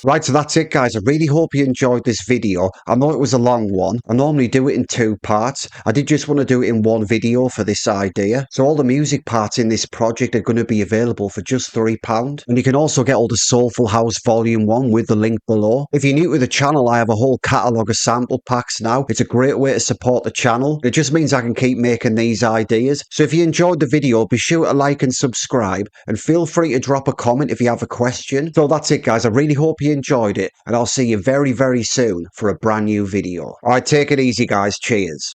Right, so that's it, guys. I really hope you enjoyed this video. I know it was a long one. I normally do it in 2 parts. I did just want to do it in one video for this idea. So all the music parts in this project are going to be available for just £3. And you can also get all the Soulful House Volume 1 with the link below. If you're new to the channel, I have a whole catalogue of sample packs now. It's a great way to support the channel. It just means I can keep making these ideas. So if you enjoyed the video, be sure to like and subscribe. And feel free to drop a comment if you have a question. So that's it, guys. I really hope you enjoyed it, and I'll see you very, very soon for a brand new video. Alright, take it easy, guys. Cheers.